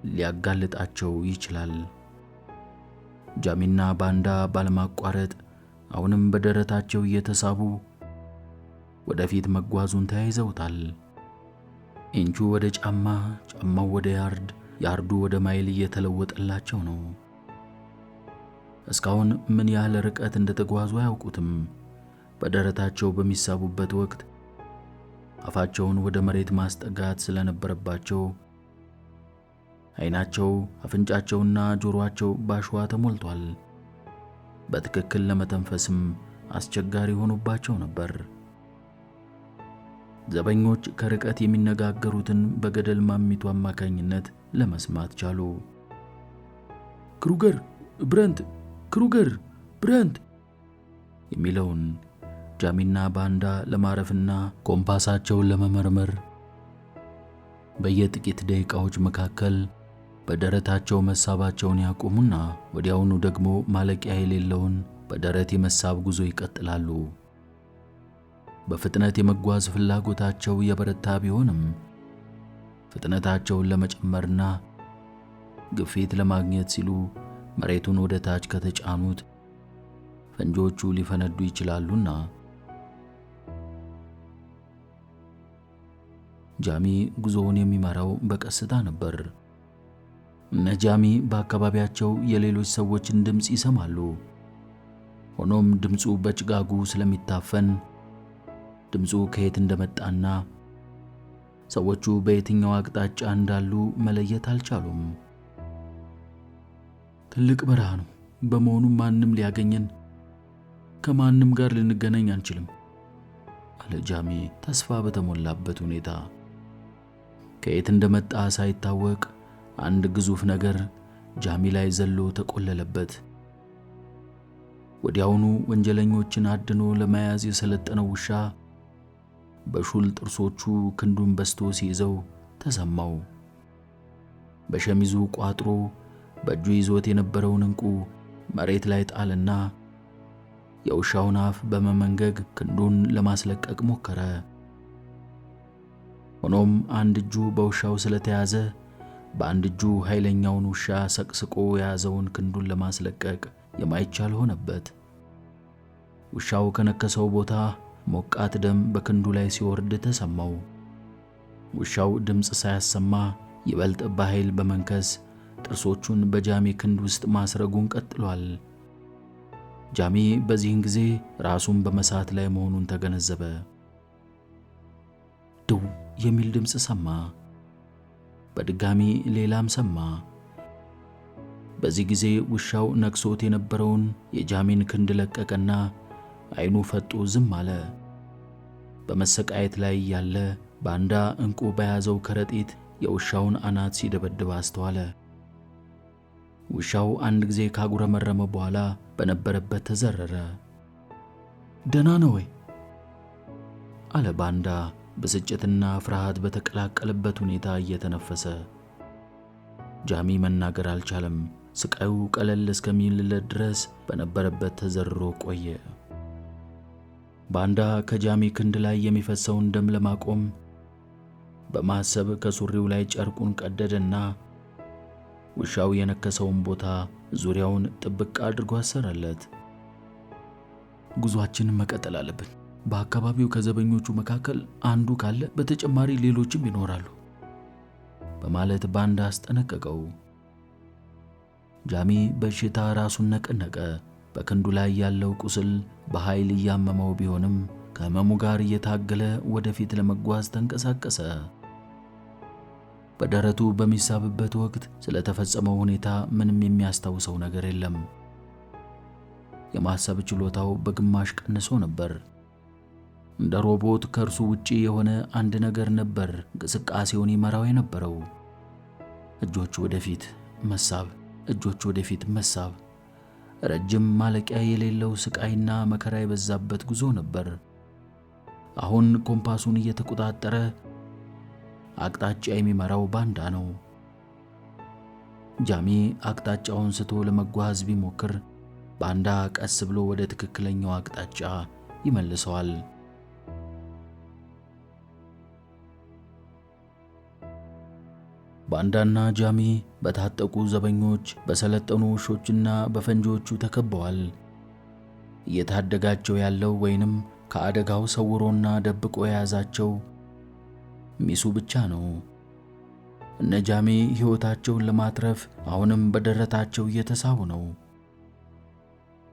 ሊያጋልጣቸው ይችላል። ጃሚና ባንዳ ባለማቋረጥ አሁንም በደረታቸው እየተሳቡ ወደፊት መጓዙን ተያይዘውታል። ኢንቹ ወደ ጫማ፣ ጫማው ወደ ያርድ፣ ያርዱ ወደ ማይል እየተለወጠላቸው ነው። እስካሁን ምን ያህል ርቀት እንደተጓዙ አያውቁትም። በደረታቸው በሚሳቡበት ወቅት አፋቸውን ወደ መሬት ማስጠጋት ስለነበረባቸው ዓይናቸው፣ አፍንጫቸውና ጆሮአቸው ባሸዋ ተሞልቷል። በትክክል ለመተንፈስም አስቸጋሪ ሆኖባቸው ነበር። ዘበኞች ከርቀት የሚነጋገሩትን በገደል ማሚቱ አማካኝነት ለመስማት ቻሉ። ክሩገር፣ ብረንት፣ ክሩገር፣ ብረንት የሚለውን ጃሚና ባንዳ ለማረፍና ኮምፓሳቸውን ለመመርመር በየጥቂት ደቂቃዎች መካከል በደረታቸው መሳባቸውን ያቆሙና ወዲያውኑ ደግሞ ማለቂያ የሌለውን በደረት የመሳብ ጉዞ ይቀጥላሉ። በፍጥነት የመጓዝ ፍላጎታቸው የበረታ ቢሆንም ፍጥነታቸውን ለመጨመርና ግፊት ለማግኘት ሲሉ መሬቱን ወደ ታች ከተጫኑት ፈንጂዎቹ ሊፈነዱ ይችላሉና ጃሚ ጉዞውን የሚመራው በቀስታ ነበር። እነ ጃሚ በአካባቢያቸው የሌሎች ሰዎችን ድምፅ ይሰማሉ። ሆኖም ድምፁ በጭጋጉ ስለሚታፈን ድምፁ ከየት እንደመጣና ሰዎቹ በየትኛው አቅጣጫ እንዳሉ መለየት አልቻሉም። ትልቅ በረሃ ነው። በመሆኑም ማንም ሊያገኘን፣ ከማንም ጋር ልንገናኝ አንችልም አለ ጃሚ ተስፋ በተሞላበት ሁኔታ። ከየት እንደመጣ ሳይታወቅ አንድ ግዙፍ ነገር ጃሚ ላይ ዘሎ ተቆለለበት። ወዲያውኑ ወንጀለኞችን አድኖ ለመያዝ የሰለጠነው ውሻ በሹል ጥርሶቹ ክንዱን በስቶ ሲይዘው ተሰማው። በሸሚዙ ቋጥሮ በእጁ ይዞት የነበረውን ዕንቁ መሬት ላይ ጣልና የውሻውን አፍ በመመንገግ ክንዱን ለማስለቀቅ ሞከረ። ሆኖም አንድ እጁ በውሻው ስለተያዘ በአንድ እጁ ኃይለኛውን ውሻ ሰቅስቆ የያዘውን ክንዱን ለማስለቀቅ የማይቻል ሆነበት። ውሻው ከነከሰው ቦታ ሞቃት ደም በክንዱ ላይ ሲወርድ ተሰማው። ውሻው ድምፅ ሳያሰማ ይበልጥ በኃይል በመንከስ ጥርሶቹን በጃሚ ክንድ ውስጥ ማስረጉን ቀጥሏል። ጃሚ በዚህን ጊዜ ራሱን በመሳት ላይ መሆኑን ተገነዘበ። ድው የሚል ድምፅ ሰማ። በድጋሚ ሌላም ሰማ። በዚህ ጊዜ ውሻው ነክሶት የነበረውን የጃሚን ክንድ ለቀቀና ዓይኑ ፈጦ ዝም አለ። በመሰቃየት ላይ ያለ ባንዳ ዕንቁ በያዘው ከረጢት የውሻውን አናት ሲደበድብ አስተዋለ። ውሻው አንድ ጊዜ ካጉረመረመ በኋላ በነበረበት ተዘረረ። ደህና ነው ወይ? አለ ባንዳ ብስጭትና ፍርሃት በተቀላቀለበት ሁኔታ እየተነፈሰ። ጃሚ መናገር አልቻለም። ስቃዩ ቀለል እስከሚልለት ድረስ በነበረበት ተዘርሮ ቆየ። ባንዳ ከጃሚ ክንድ ላይ የሚፈሰውን ደም ለማቆም በማሰብ ከሱሪው ላይ ጨርቁን ቀደደና ውሻው የነከሰውን ቦታ ዙሪያውን ጥብቅ አድርጎ አሰረለት። ጉዟችንን መቀጠል አለብን። በአካባቢው ከዘበኞቹ መካከል አንዱ ካለ በተጨማሪ ሌሎችም ይኖራሉ በማለት ባንዳ አስጠነቀቀው። ጃሚ በሽታ ራሱን ነቀነቀ። በክንዱ ላይ ያለው ቁስል በኃይል እያመመው ቢሆንም ከህመሙ ጋር እየታገለ ወደፊት ለመጓዝ ተንቀሳቀሰ። በደረቱ በሚሳብበት ወቅት ስለተፈጸመው ሁኔታ ምንም የሚያስታውሰው ነገር የለም። የማሰብ ችሎታው በግማሽ ቀንሶ ነበር። እንደ ሮቦት ከእርሱ ውጪ የሆነ አንድ ነገር ነበር እንቅስቃሴውን ይመራው የነበረው። እጆቹ ወደፊት መሳብ፣ እጆቹ ወደፊት መሳብ። ረጅም ማለቂያ የሌለው ስቃይና መከራ የበዛበት ጉዞ ነበር። አሁን ኮምፓሱን እየተቆጣጠረ አቅጣጫ የሚመራው ባንዳ ነው። ጃሚ አቅጣጫውን ስቶ ለመጓዝ ቢሞክር ባንዳ ቀስ ብሎ ወደ ትክክለኛው አቅጣጫ ይመልሰዋል። ባንዳና ጃሚ በታጠቁ ዘበኞች፣ በሰለጠኑ ውሾችና በፈንጂዎቹ ተከበዋል። እየታደጋቸው ያለው ወይንም ከአደጋው ሰውሮና ደብቆ የያዛቸው ሚሱ ብቻ ነው። እነ ጃሚ ሕይወታቸውን ለማትረፍ አሁንም በደረታቸው እየተሳቡ ነው።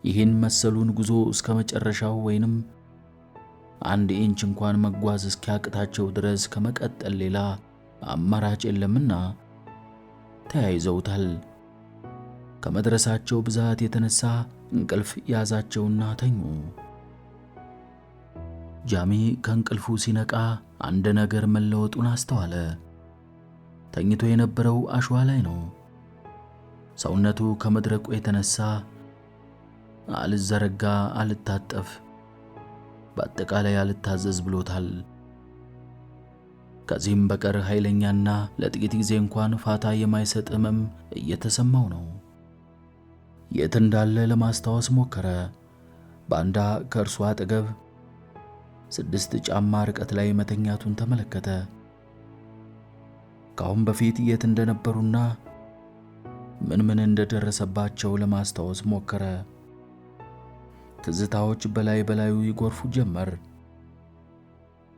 ይህን መሰሉን ጉዞ እስከ መጨረሻው ወይንም አንድ ኢንች እንኳን መጓዝ እስኪያቅታቸው ድረስ ከመቀጠል ሌላ አማራጭ የለምና ተያይዘውታል። ከመድረሳቸው ብዛት የተነሳ እንቅልፍ ያዛቸውና ተኙ። ጃሚ ከእንቅልፉ ሲነቃ አንድ ነገር መለወጡን አስተዋለ። ተኝቶ የነበረው አሸዋ ላይ ነው። ሰውነቱ ከመድረቁ የተነሳ አልዘረጋ፣ አልታጠፍ፣ በአጠቃላይ አልታዘዝ ብሎታል። ከዚህም በቀር ኃይለኛና ለጥቂት ጊዜ እንኳን ፋታ የማይሰጥ ህመም እየተሰማው ነው። የት እንዳለ ለማስታወስ ሞከረ። ባንዳ ከእርሱ አጠገብ 6 ጫማ ርቀት ላይ መተኛቱን ተመለከተ። ከአሁን በፊት የት እንደነበሩና ምን እንደደረሰባቸው ለማስታወስ ሞከረ። ትዝታዎች በላይ በላዩ ይጎርፉ ጀመር።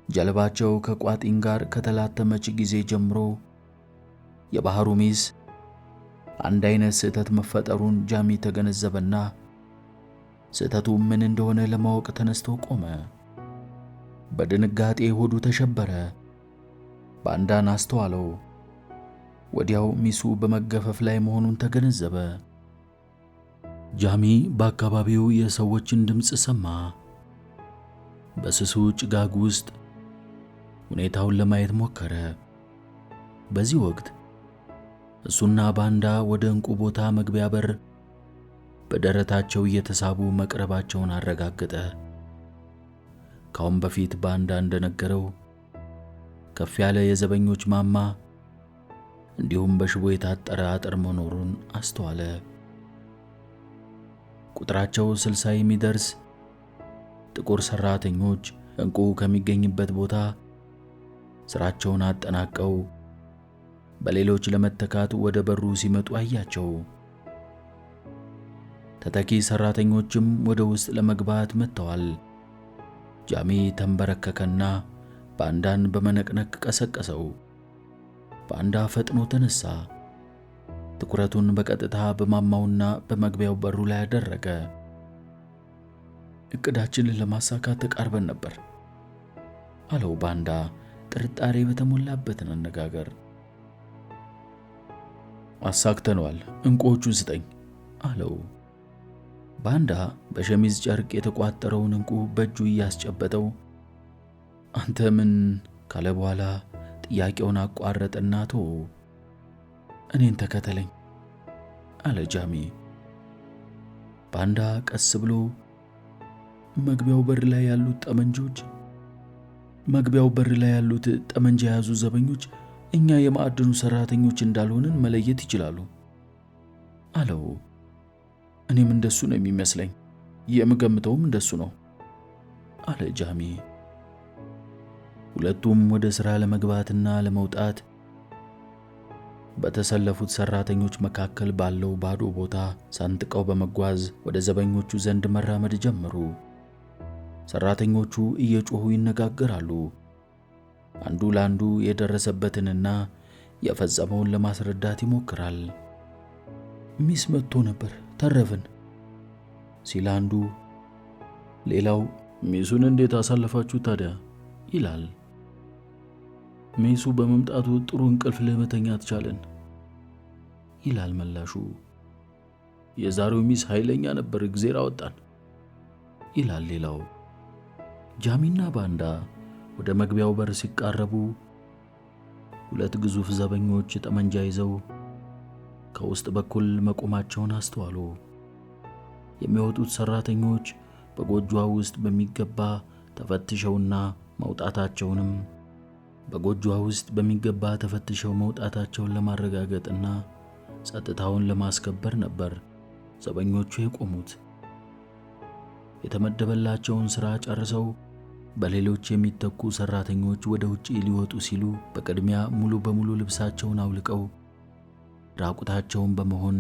ጀልባቸው ከቋጥኝ ጋር ከተላተመች ጊዜ ጀምሮ የባህሩ ሚስ አንድ አይነት ስህተት መፈጠሩን ጃሚ ተገነዘበና ስህተቱ ምን እንደሆነ ለማወቅ ተነስቶ ቆመ። በድንጋጤ ሆዱ ተሸበረ። ባንዳን አስተዋለው። ወዲያው ሚሱ በመገፈፍ ላይ መሆኑን ተገነዘበ። ጃሚ በአካባቢው የሰዎችን ድምፅ ሰማ። በስሱ ጭጋግ ውስጥ ሁኔታውን ለማየት ሞከረ። በዚህ ወቅት እሱና ባንዳ ወደ ዕንቁ ቦታ መግቢያ በር በደረታቸው እየተሳቡ መቅረባቸውን አረጋገጠ። ካሁን በፊት ባንዳ እንደነገረው ከፍ ያለ የዘበኞች ማማ እንዲሁም በሽቦ የታጠረ አጥር መኖሩን አስተዋለ። ቁጥራቸው 60 የሚደርስ ጥቁር ሰራተኞች ዕንቁ ከሚገኝበት ቦታ ስራቸውን አጠናቀው በሌሎች ለመተካት ወደ በሩ ሲመጡ አያቸው። ተተኪ ሰራተኞችም ወደ ውስጥ ለመግባት መጥተዋል። ጃሚ ተንበረከከና ባንዳን በመነቅነቅ ቀሰቀሰው። ባንዳ ፈጥኖ ተነሳ። ትኩረቱን በቀጥታ በማማውና በመግቢያው በሩ ላይ አደረገ። እቅዳችንን ለማሳካት ተቃርበን ነበር አለው ባንዳ ጥርጣሬ በተሞላበት አነጋገር። አሳክተነዋል፣ ዕንቁዎቹን ስጠኝ አለው። ባንዳ በሸሚዝ ጨርቅ የተቋጠረውን ዕንቁ በእጁ እያስጨበጠው አንተ ምን ካለ በኋላ ጥያቄውን አቋረጠና ተወው። እኔን ተከተለኝ አለ ጃሚ። ባንዳ ቀስ ብሎ መግቢያው በር ላይ ያሉት ጠመንጃ የያዙ ዘበኞች እኛ የማዕድኑ ሰራተኞች እንዳልሆንን መለየት ይችላሉ አለው። እኔም እንደሱ ነው የሚመስለኝ፣ የምገምተውም እንደሱ ነው አለ ጃሚ። ሁለቱም ወደ ሥራ ለመግባትና ለመውጣት በተሰለፉት ሰራተኞች መካከል ባለው ባዶ ቦታ ሰንጥቀው በመጓዝ ወደ ዘበኞቹ ዘንድ መራመድ ጀመሩ። ሰራተኞቹ እየጮሁ ይነጋገራሉ። አንዱ ለአንዱ የደረሰበትንና የፈጸመውን ለማስረዳት ይሞክራል። ሚስ መጥቶ ነበር፣ ተረፍን ሲል አንዱ፣ ሌላው ሚሱን እንዴት አሳለፋችሁ ታዲያ ይላል። ሚሱ በመምጣቱ ጥሩ እንቅልፍ ለመተኛት ቻለን ይላል መላሹ። የዛሬው ሚስ ኃይለኛ ነበር፣ እግዜር አወጣን ይላል ሌላው። ጃሚና ባንዳ ወደ መግቢያው በር ሲቃረቡ ሁለት ግዙፍ ዘበኞች ጠመንጃ ይዘው ከውስጥ በኩል መቆማቸውን አስተዋሉ። የሚወጡት ሰራተኞች በጎጆዋ ውስጥ በሚገባ ተፈትሸው መውጣታቸውን ለማረጋገጥና ጸጥታውን ለማስከበር ነበር ዘበኞቹ የቆሙት። የተመደበላቸውን ሥራ ጨርሰው በሌሎች የሚተኩ ሰራተኞች ወደ ውጪ ሊወጡ ሲሉ በቅድሚያ ሙሉ በሙሉ ልብሳቸውን አውልቀው ራቁታቸውን በመሆን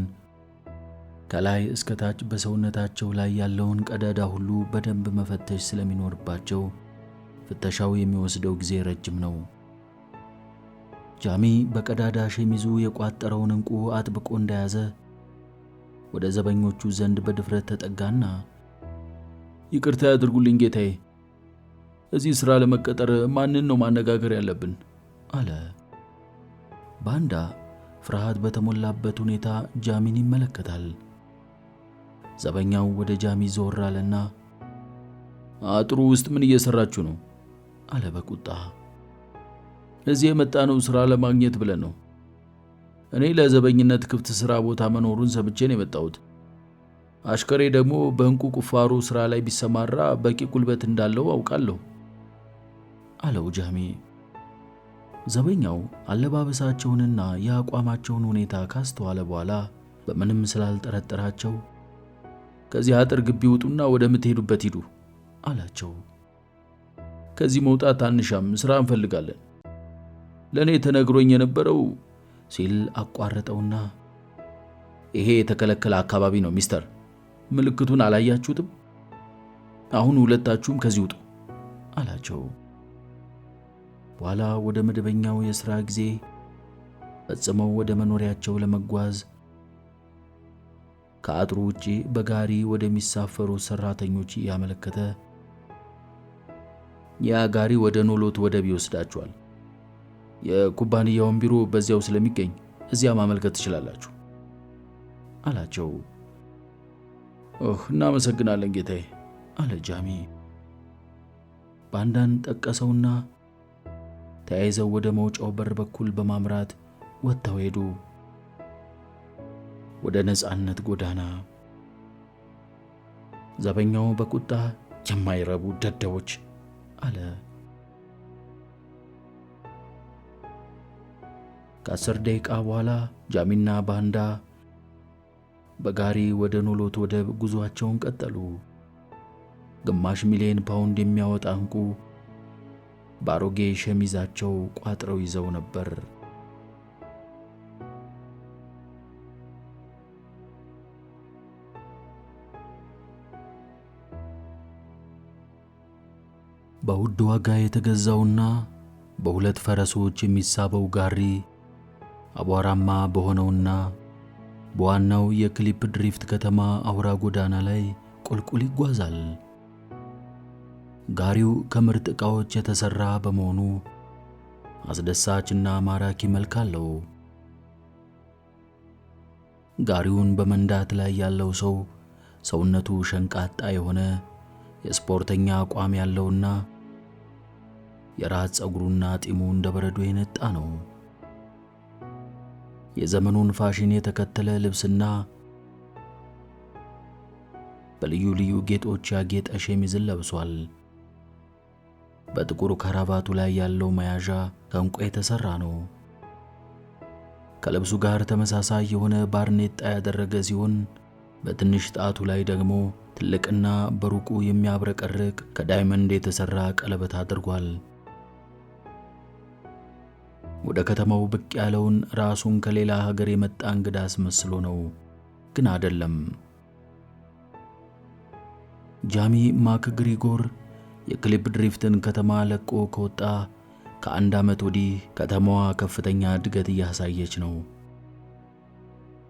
ከላይ እስከ ታች በሰውነታቸው ላይ ያለውን ቀዳዳ ሁሉ በደንብ መፈተሽ ስለሚኖርባቸው ፍተሻው የሚወስደው ጊዜ ረጅም ነው። ጃሚ በቀዳዳ ሸሚዙ የቋጠረውን ዕንቁ አጥብቆ እንደያዘ ወደ ዘበኞቹ ዘንድ በድፍረት ተጠጋና ይቅርታ ያድርጉልኝ ጌታዬ፣ እዚህ ሥራ ለመቀጠር ማንን ነው ማነጋገር ያለብን አለ። ባንዳ ፍርሃት በተሞላበት ሁኔታ ጃሚን ይመለከታል። ዘበኛው ወደ ጃሚ ዞር አለና አጥሩ ውስጥ ምን እየሰራችሁ ነው? አለ በቁጣ። እዚህ የመጣነው ሥራ ለማግኘት ብለን ነው። እኔ ለዘበኝነት ክፍት ሥራ ቦታ መኖሩን ሰምቼ ነው የመጣሁት። አሽከሬ ደግሞ በእንቁ ቁፋሮ ሥራ ላይ ቢሰማራ በቂ ጉልበት እንዳለው አውቃለሁ አለው ጃሚ። ዘበኛው አለባበሳቸውንና የአቋማቸውን ሁኔታ ካስተዋለ በኋላ በምንም ስላልጠረጠራቸው ከዚህ አጥር ግቢ ውጡና ወደምትሄዱበት ሂዱ አላቸው። ከዚህ መውጣት አንሻም፣ ሥራ እንፈልጋለን። ለእኔ ተነግሮኝ የነበረው ሲል አቋረጠውና ይሄ የተከለከለ አካባቢ ነው ሚስተር፣ ምልክቱን አላያችሁትም? አሁን ሁለታችሁም ከዚህ ውጡ አላቸው። በኋላ ወደ መደበኛው የሥራ ጊዜ ፈጽመው ወደ መኖሪያቸው ለመጓዝ ከአጥሩ ውጪ በጋሪ ወደሚሳፈሩ ሰራተኞች ያመለከተ ያ ጋሪ ወደ ኖሎት ወደብ ይወስዳቸዋል። የኩባንያውን ቢሮ በዚያው ስለሚገኝ እዚያ ማመልከት ትችላላችሁ አላቸው። እናመሰግናለን ጌታዬ አለ ጃሚ። ባንዳን ጠቀሰውና ተያይዘው ወደ መውጫው በር በኩል በማምራት ወጥተው ሄዱ። ወደ ነጻነት ጎዳና። ዘበኛው በቁጣ የማይረቡ ደደቦች አለ። ከ10 ደቂቃ በኋላ ጃሚና ባንዳ በጋሪ ወደ ኖሎት ወደብ ጉዞአቸውን ቀጠሉ። ግማሽ ሚሊዮን ፓውንድ የሚያወጣ ዕንቁ ባሮጌ ሸሚዛቸው ቋጥረው ይዘው ነበር። በውድ ዋጋ የተገዛውና በሁለት ፈረሶች የሚሳበው ጋሪ አቧራማ በሆነውና በዋናው የክሊፕ ድሪፍት ከተማ አውራ ጎዳና ላይ ቁልቁል ይጓዛል። ጋሪው ከምርጥ ዕቃዎች የተሠራ በመሆኑ አስደሳችና ማራኪ መልክ አለው። ጋሪውን በመንዳት ላይ ያለው ሰው ሰውነቱ ሸንቃጣ የሆነ የስፖርተኛ አቋም ያለውና የራስ ፀጉሩና ጢሙ እንደ በረዶ የነጣ ነው። የዘመኑን ፋሽን የተከተለ ልብስና በልዩ ልዩ ጌጦች ያጌጠ ሸሚዝን ለብሷል። በጥቁር ካራባቱ ላይ ያለው መያዣ ከዕንቁ የተሠራ ነው። ከልብሱ ጋር ተመሳሳይ የሆነ ባርኔጣ ያደረገ ሲሆን በትንሽ ጣቱ ላይ ደግሞ ትልቅና በሩቁ የሚያብረቀርቅ ከዳይመንድ የተሠራ ቀለበት አድርጓል። ወደ ከተማው ብቅ ያለውን ራሱን ከሌላ ሀገር የመጣ እንግዳ አስመስሎ ነው፣ ግን አይደለም። ጃሚ ማክ ግሪጎር የክሊፕ ድሪፍትን ከተማ ለቆ ከወጣ ከአንድ ዓመት ወዲህ ከተማዋ ከፍተኛ እድገት እያሳየች ነው።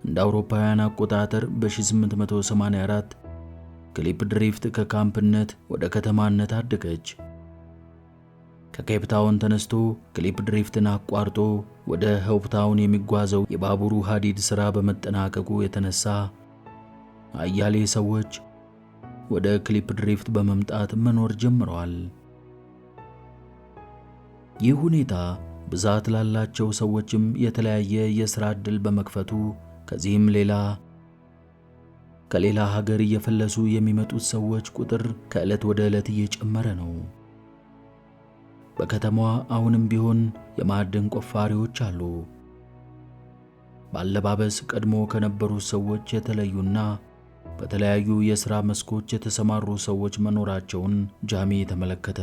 እንደ አውሮፓውያን አቆጣጠር በ1884 ክሊፕ ድሪፍት ከካምፕነት ወደ ከተማነት አደገች። ከኬፕታውን ተነስቶ ክሊፕ ድሪፍትን አቋርጦ ወደ ሆፕታውን የሚጓዘው የባቡሩ ሐዲድ ሥራ በመጠናቀቁ የተነሳ አያሌ ሰዎች ወደ ክሊፕ ድሪፍት በመምጣት መኖር ጀምረዋል። ይህ ሁኔታ ብዛት ላላቸው ሰዎችም የተለያየ የሥራ ዕድል በመክፈቱ ከዚህም ሌላ ከሌላ ሀገር እየፈለሱ የሚመጡት ሰዎች ቁጥር ከዕለት ወደ ዕለት እየጨመረ ነው። በከተማዋ አሁንም ቢሆን የማዕድን ቆፋሪዎች አሉ። ባለባበስ ቀድሞ ከነበሩት ሰዎች የተለዩና በተለያዩ የሥራ መስኮች የተሰማሩ ሰዎች መኖራቸውን ጃሚ ተመለከተ።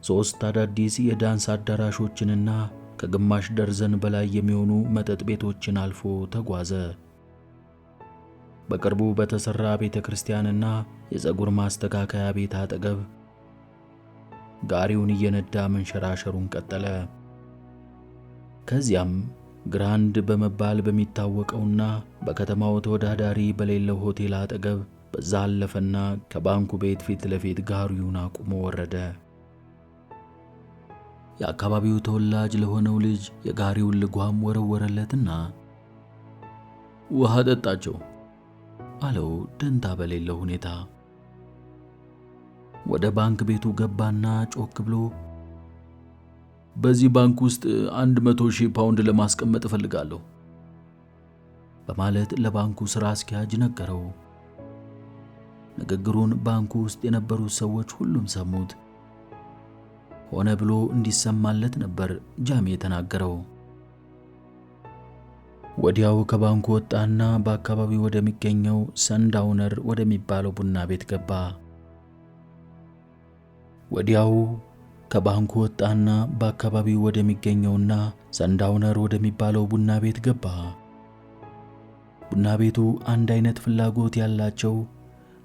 3 አዳዲስ የዳንስ አዳራሾችንና ከግማሽ ደርዘን በላይ የሚሆኑ መጠጥ ቤቶችን አልፎ ተጓዘ። በቅርቡ በተሠራ ቤተ ክርስቲያንና የፀጉር ማስተካከያ ቤት አጠገብ ጋሪውን እየነዳ መንሸራሸሩን ቀጠለ። ከዚያም ግራንድ በመባል በሚታወቀውና በከተማው ተወዳዳሪ በሌለው ሆቴል አጠገብ በዛ አለፈና ከባንኩ ቤት ፊት ለፊት ጋሪውን አቁሞ ወረደ። የአካባቢው ተወላጅ ለሆነው ልጅ የጋሪውን ልጓም ወረወረለትና ውሃ ጠጣቸው አለው ደንታ በሌለው ሁኔታ። ወደ ባንክ ቤቱ ገባና ጮክ ብሎ በዚህ ባንክ ውስጥ 100,000 ፓውንድ ለማስቀመጥ እፈልጋለሁ በማለት ለባንኩ ሥራ አስኪያጅ ነገረው። ንግግሩን ባንኩ ውስጥ የነበሩት ሰዎች ሁሉም ሰሙት። ሆነ ብሎ እንዲሰማለት ነበር ጃሚ የተናገረው። ወዲያው ከባንኩ ወጣና በአካባቢው ወደሚገኘው ሰንዳውነር ወደሚባለው ቡና ቤት ገባ። ቡና ቤቱ አንድ አይነት ፍላጎት ያላቸው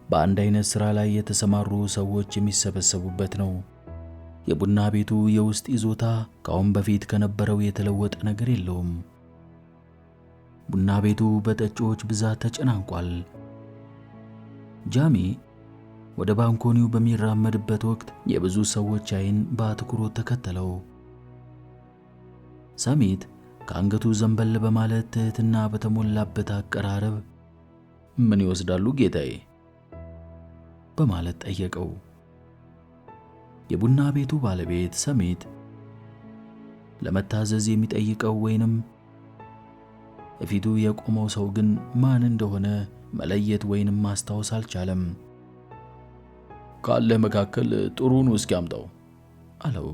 በአንድ አይነት ሥራ ላይ የተሰማሩ ሰዎች የሚሰበሰቡበት ነው። የቡና ቤቱ የውስጥ ይዞታ ከአሁን በፊት ከነበረው የተለወጠ ነገር የለውም። ቡና ቤቱ በጠጪዎች ብዛት ተጨናንቋል። ጃሚ ወደ ባንኮኒው በሚራመድበት ወቅት የብዙ ሰዎች አይን በአትኩሮት ተከተለው። ሰሚት ከአንገቱ ዘንበል በማለት ትህትና በተሞላበት አቀራረብ ምን ይወስዳሉ ጌታዬ? በማለት ጠየቀው። የቡና ቤቱ ባለቤት ሰሚት ለመታዘዝ የሚጠይቀው ወይንም እፊቱ የቆመው ሰው ግን ማን እንደሆነ መለየት ወይንም ማስታወስ አልቻለም። ካለ መካከል ጥሩን ውስኪ አምጣው አለው።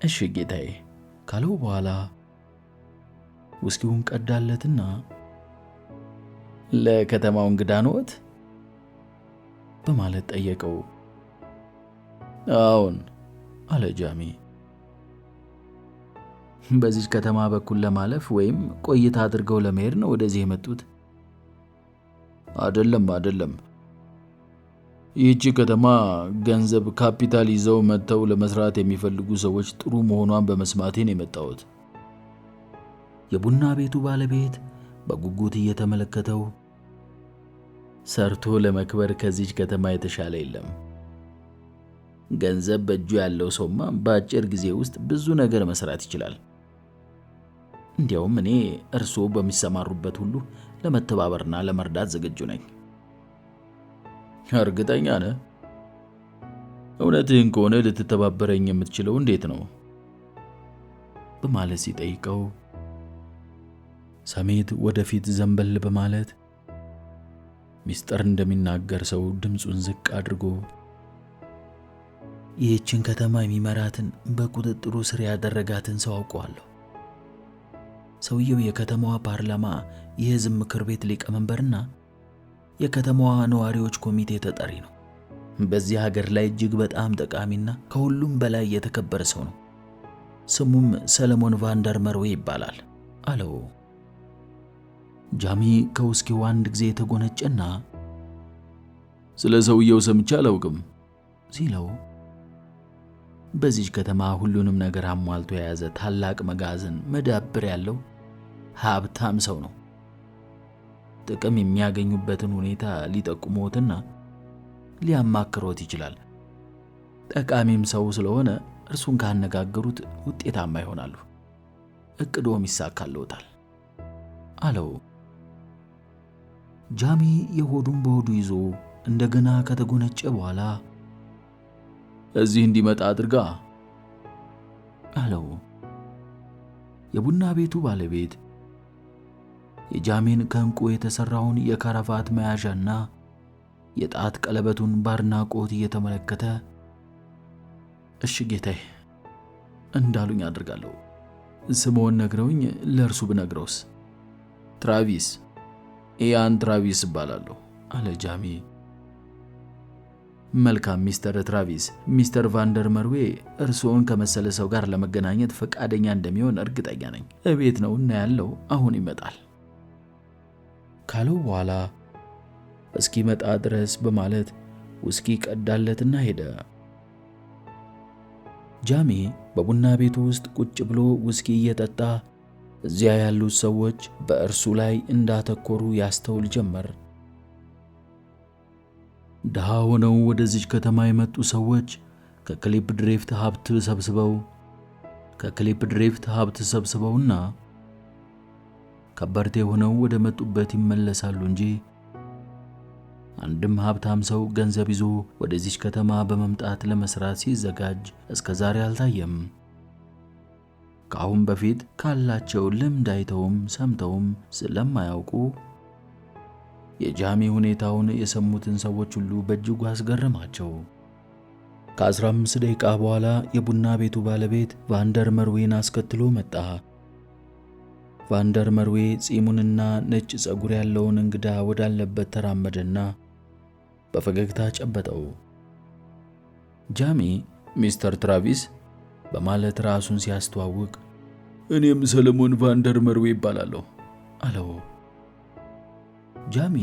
እሺ ጌታዬ ካለው በኋላ ውስኪውን ቀዳለትና ለከተማው እንግዳ ነዎት? በማለት ጠየቀው። አዎን አለ ጃሚ። በዚህ ከተማ በኩል ለማለፍ ወይም ቆይታ አድርገው ለመሄድ ነው ወደዚህ የመጡት? አይደለም። ይህች ከተማ ገንዘብ ካፒታል ይዘው መጥተው ለመስራት የሚፈልጉ ሰዎች ጥሩ መሆኗን በመስማቴ ነው የመጣሁት። የቡና ቤቱ ባለቤት በጉጉት እየተመለከተው ሰርቶ ለመክበር ከዚች ከተማ የተሻለ የለም። ገንዘብ በእጁ ያለው ሰውማ በአጭር ጊዜ ውስጥ ብዙ ነገር መስራት ይችላል። እንዲያውም እኔ እርስዎ በሚሰማሩበት ሁሉ ለመተባበርና ለመርዳት ዝግጁ ነኝ። እርግጠኛ ነህ? እውነትህን ከሆነ ልትተባበረኝ የምትችለው እንዴት ነው? በማለት ሲጠይቀው ሰሚት ወደፊት ዘንበል በማለት ሚስጥር እንደሚናገር ሰው ድምፁን ዝቅ አድርጎ ይህችን ከተማ የሚመራትን በቁጥጥሩ ስር ያደረጋትን ሰው አውቀዋለሁ። ሰውየው የከተማዋ ፓርላማ የሕዝብ ምክር ቤት ሊቀመንበርና የከተማዋ ነዋሪዎች ኮሚቴ ተጠሪ ነው። በዚህ ሀገር ላይ እጅግ በጣም ጠቃሚና ከሁሉም በላይ የተከበረ ሰው ነው። ስሙም ሰለሞን ቫንደር መርዌ ይባላል አለው። ጃሚ ከውስኪው አንድ ጊዜ የተጎነጨና ስለ ሰውየው ሰምቼ አላውቅም ሲለው በዚህ ከተማ ሁሉንም ነገር አሟልቶ የያዘ ታላቅ መጋዘን መዳብር ያለው ሀብታም ሰው ነው። ጥቅም የሚያገኙበትን ሁኔታ ሊጠቁሞትና ሊያማክሮት ይችላል። ጠቃሚም ሰው ስለሆነ እርሱን ካነጋገሩት ውጤታማ ይሆናሉ። እቅዶም ይሳካልዎታል አለው። ጃሚ የሆዱን በሆዱ ይዞ እንደገና ከተጎነጨ በኋላ እዚህ እንዲመጣ አድርጋ አለው። የቡና ቤቱ ባለቤት የጃሚን ከእንቁ የተሰራውን የካራቫት መያዣና የጣት ቀለበቱን ባድናቆት እየተመለከተ እሺ ጌታዬ እንዳሉኝ አድርጋለሁ። ስምዎን ነግረውኝ ለእርሱ ብነግረውስ? ትራቪስ፣ ኢያን ትራቪስ እባላለሁ አለ ጃሚ። መልካም ሚስተር ትራቪስ፣ ሚስተር ቫንደር መርዌ እርስዎን ከመሰለ ሰው ጋር ለመገናኘት ፈቃደኛ እንደሚሆን እርግጠኛ ነኝ። እቤት ነው እና ያለው አሁን ይመጣል ካለው በኋላ እስኪመጣ ድረስ በማለት ውስኪ ቀዳለትና ሄደ። ጃሚ በቡና ቤቱ ውስጥ ቁጭ ብሎ ውስኪ እየጠጣ እዚያ ያሉት ሰዎች በእርሱ ላይ እንዳተኮሩ ያስተውል ጀመር። ድሃ ሆነው ወደዚህ ከተማ የመጡ ሰዎች ከክሊፕ ድሪፍት ሀብት ሰብስበውና ከበርቴ ሆነው ወደ መጡበት ይመለሳሉ እንጂ አንድም ሀብታም ሰው ገንዘብ ይዞ ወደዚች ከተማ በመምጣት ለመስራት ሲዘጋጅ እስከዛሬ አልታየም። ከአሁን በፊት ካላቸው ልምድ አይተውም ሰምተውም ስለማያውቁ የጃሚ ሁኔታውን የሰሙትን ሰዎች ሁሉ በእጅጉ አስገረማቸው። ከ15 ደቂቃ በኋላ የቡና ቤቱ ባለቤት ቫንደር መርዌን አስከትሎ መጣ። ቫንደር መርዌ ጺሙንና ነጭ ጸጉር ያለውን እንግዳ ወዳለበት ተራመደና በፈገግታ ጨበጠው። ጃሚ ሚስተር ትራቪስ በማለት ራሱን ሲያስተዋውቅ እኔም ሰለሞን ቫንደር መርዌ ይባላለሁ አለው። ጃሚ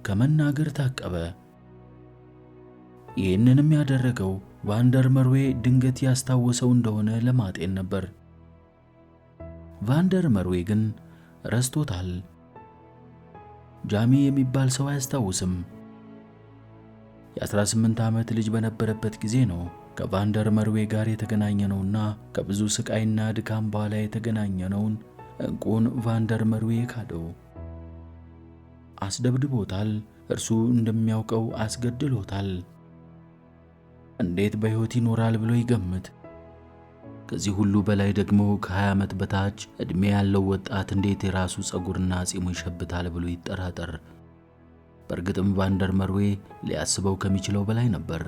ከመናገር ታቀበ። ይህንንም ያደረገው ቫንደር መርዌ ድንገት ያስታወሰው እንደሆነ ለማጤን ነበር። ቫንደር መርዌ ግን ረስቶታል። ጃሚ የሚባል ሰው አያስታውስም። የ18 ዓመት ልጅ በነበረበት ጊዜ ነው ከቫንደር መርዌ ጋር የተገናኘነውና ከብዙ ስቃይና ድካም በኋላ የተገናኘነውን እንቁን ቫንደር መርዌ ካደው። አስደብድቦታል። እርሱ እንደሚያውቀው አስገድሎታል። እንዴት በሕይወት ይኖራል ብሎ ይገምት? ከዚህ ሁሉ በላይ ደግሞ ከ20 ዓመት በታች ዕድሜ ያለው ወጣት እንዴት የራሱ ጸጉርና ጺሙ ይሸብታል ብሎ ይጠራጠር? በእርግጥም ቫንደር መርዌ ሊያስበው ከሚችለው በላይ ነበር።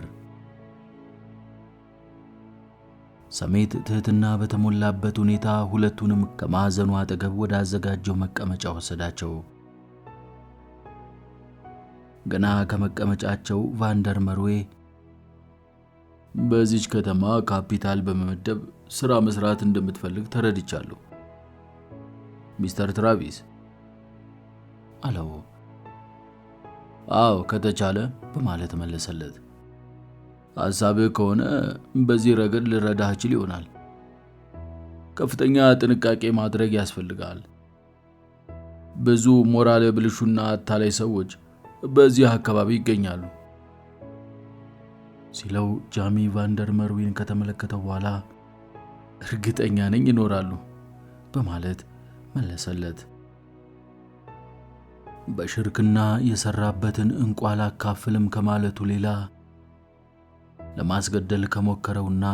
ሰሜት ትህትና በተሞላበት ሁኔታ ሁለቱንም ከማዕዘኑ አጠገብ ወደ አዘጋጀው መቀመጫ ወሰዳቸው። ገና ከመቀመጫቸው ቫንደር መርዌ በዚች ከተማ ካፒታል በመመደብ ሥራ መስራት እንደምትፈልግ ተረድቻለሁ ሚስተር ትራቪስ አለው። አዎ ከተቻለ በማለት መለሰለት። ሐሳብህ ከሆነ በዚህ ረገድ ልረዳህ እችል ይሆናል። ከፍተኛ ጥንቃቄ ማድረግ ያስፈልጋል። ብዙ ሞራል ብልሹና አታላይ ሰዎች በዚህ አካባቢ ይገኛሉ ሲለው ጃሚ ቫንደር መርዌን ከተመለከተው በኋላ እርግጠኛ ነኝ ይኖራሉ በማለት መለሰለት። በሽርክና የሰራበትን እንቁ አላካፍልም ከማለቱ ሌላ ለማስገደል ከሞከረውና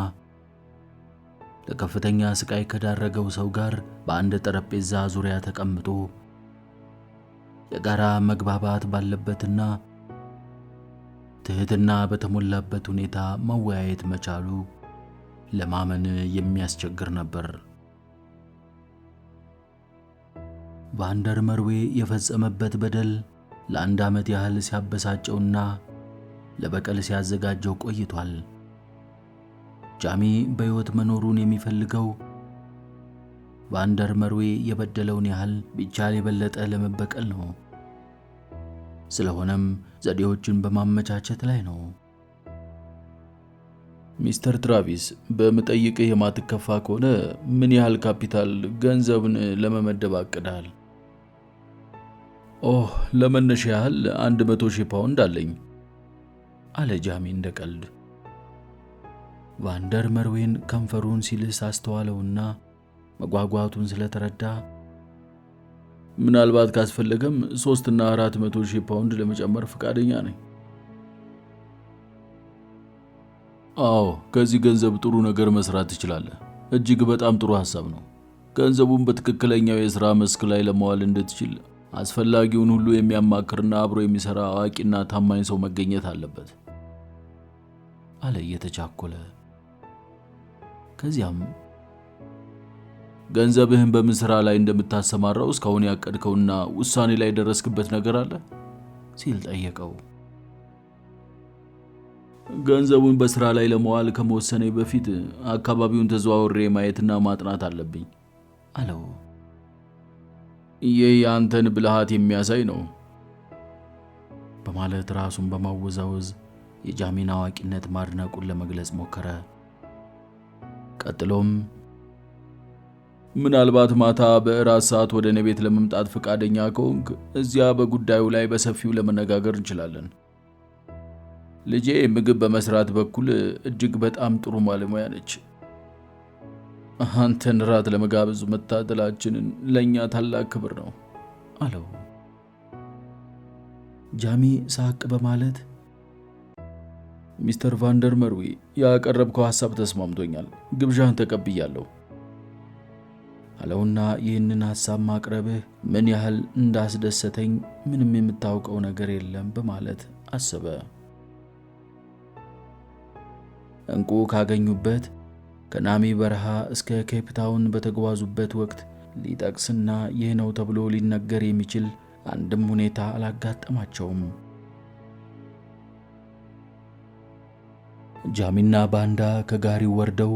ለከፍተኛ ስቃይ ከዳረገው ሰው ጋር በአንድ ጠረጴዛ ዙሪያ ተቀምጦ የጋራ መግባባት ባለበትና ትህትና በተሞላበት ሁኔታ መወያየት መቻሉ ለማመን የሚያስቸግር ነበር። ቫንደር መርዌ የፈጸመበት በደል ለአንድ ዓመት ያህል ሲያበሳጨውና ለበቀል ሲያዘጋጀው ቆይቷል። ጃሚ በሕይወት መኖሩን የሚፈልገው ቫንደር መርዌ የበደለውን ያህል ቢቻል የበለጠ ለመበቀል ነው። ስለሆነም ዘዴዎችን በማመቻቸት ላይ ነው። ሚስተር ትራቪስ በመጠይቅህ የማትከፋ ከሆነ ምን ያህል ካፒታል ገንዘብን ለመመደብ አቅዳል? ኦህ ለመነሻ ያህል 100,000 ፓውንድ አለኝ አለ ጃሚ እንደቀልድ። ቫንደር መርዌን ከንፈሩን ሲልስ አስተዋለውና መጓጓቱን ስለተረዳ ምናልባት ካስፈለገም 3 እና 400,000 ፓውንድ ለመጨመር ፈቃደኛ ነኝ። አዎ ከዚህ ገንዘብ ጥሩ ነገር መስራት ትችላለህ። እጅግ በጣም ጥሩ ሐሳብ ነው። ገንዘቡን በትክክለኛው የሥራ መስክ ላይ ለማዋል እንድትችል አስፈላጊውን ሁሉ የሚያማክርና አብሮ የሚሰራ አዋቂና ታማኝ ሰው መገኘት አለበት አለ እየተቻኮለ። ከዚያም ገንዘብህን በምን ሥራ ላይ እንደምታሰማራው እስካሁን ያቀድከውና ውሳኔ ላይ ደረስክበት ነገር አለ ሲል ጠየቀው። ገንዘቡን በሥራ ላይ ለማዋል ከመወሰኔ በፊት አካባቢውን ተዘዋውሬ ማየትና ማጥናት አለብኝ አለው። ይህ የአንተን ብልሃት የሚያሳይ ነው በማለት ራሱን በማወዛወዝ የጃሚን አዋቂነት ማድነቁን ለመግለጽ ሞከረ። ቀጥሎም ምናልባት ማታ በእራት ሰዓት ወደ እኔ ቤት ለመምጣት ፈቃደኛ ከሆንክ እዚያ በጉዳዩ ላይ በሰፊው ለመነጋገር እንችላለን ልጄ ምግብ በመስራት በኩል እጅግ በጣም ጥሩ ባለሙያ ነች። አንተን ራት ለመጋበዝ መታደላችንን ለእኛ ታላቅ ክብር ነው አለው። ጃሚ ሳቅ በማለት ሚስተር ቫንደር መርዊ ያቀረብከው ሐሳብ ተስማምቶኛል፣ ግብዣን ተቀብያለሁ አለውና ይህንን ሐሳብ ማቅረብህ ምን ያህል እንዳስደሰተኝ ምንም የምታውቀው ነገር የለም በማለት አሰበ። እንቁ ካገኙበት ከናሚ በረሃ እስከ ኬፕ ታውን በተጓዙበት ወቅት ሊጠቅስና ይህ ነው ተብሎ ሊነገር የሚችል አንድም ሁኔታ አላጋጠማቸውም። ጃሚና ባንዳ ከጋሪው ወርደው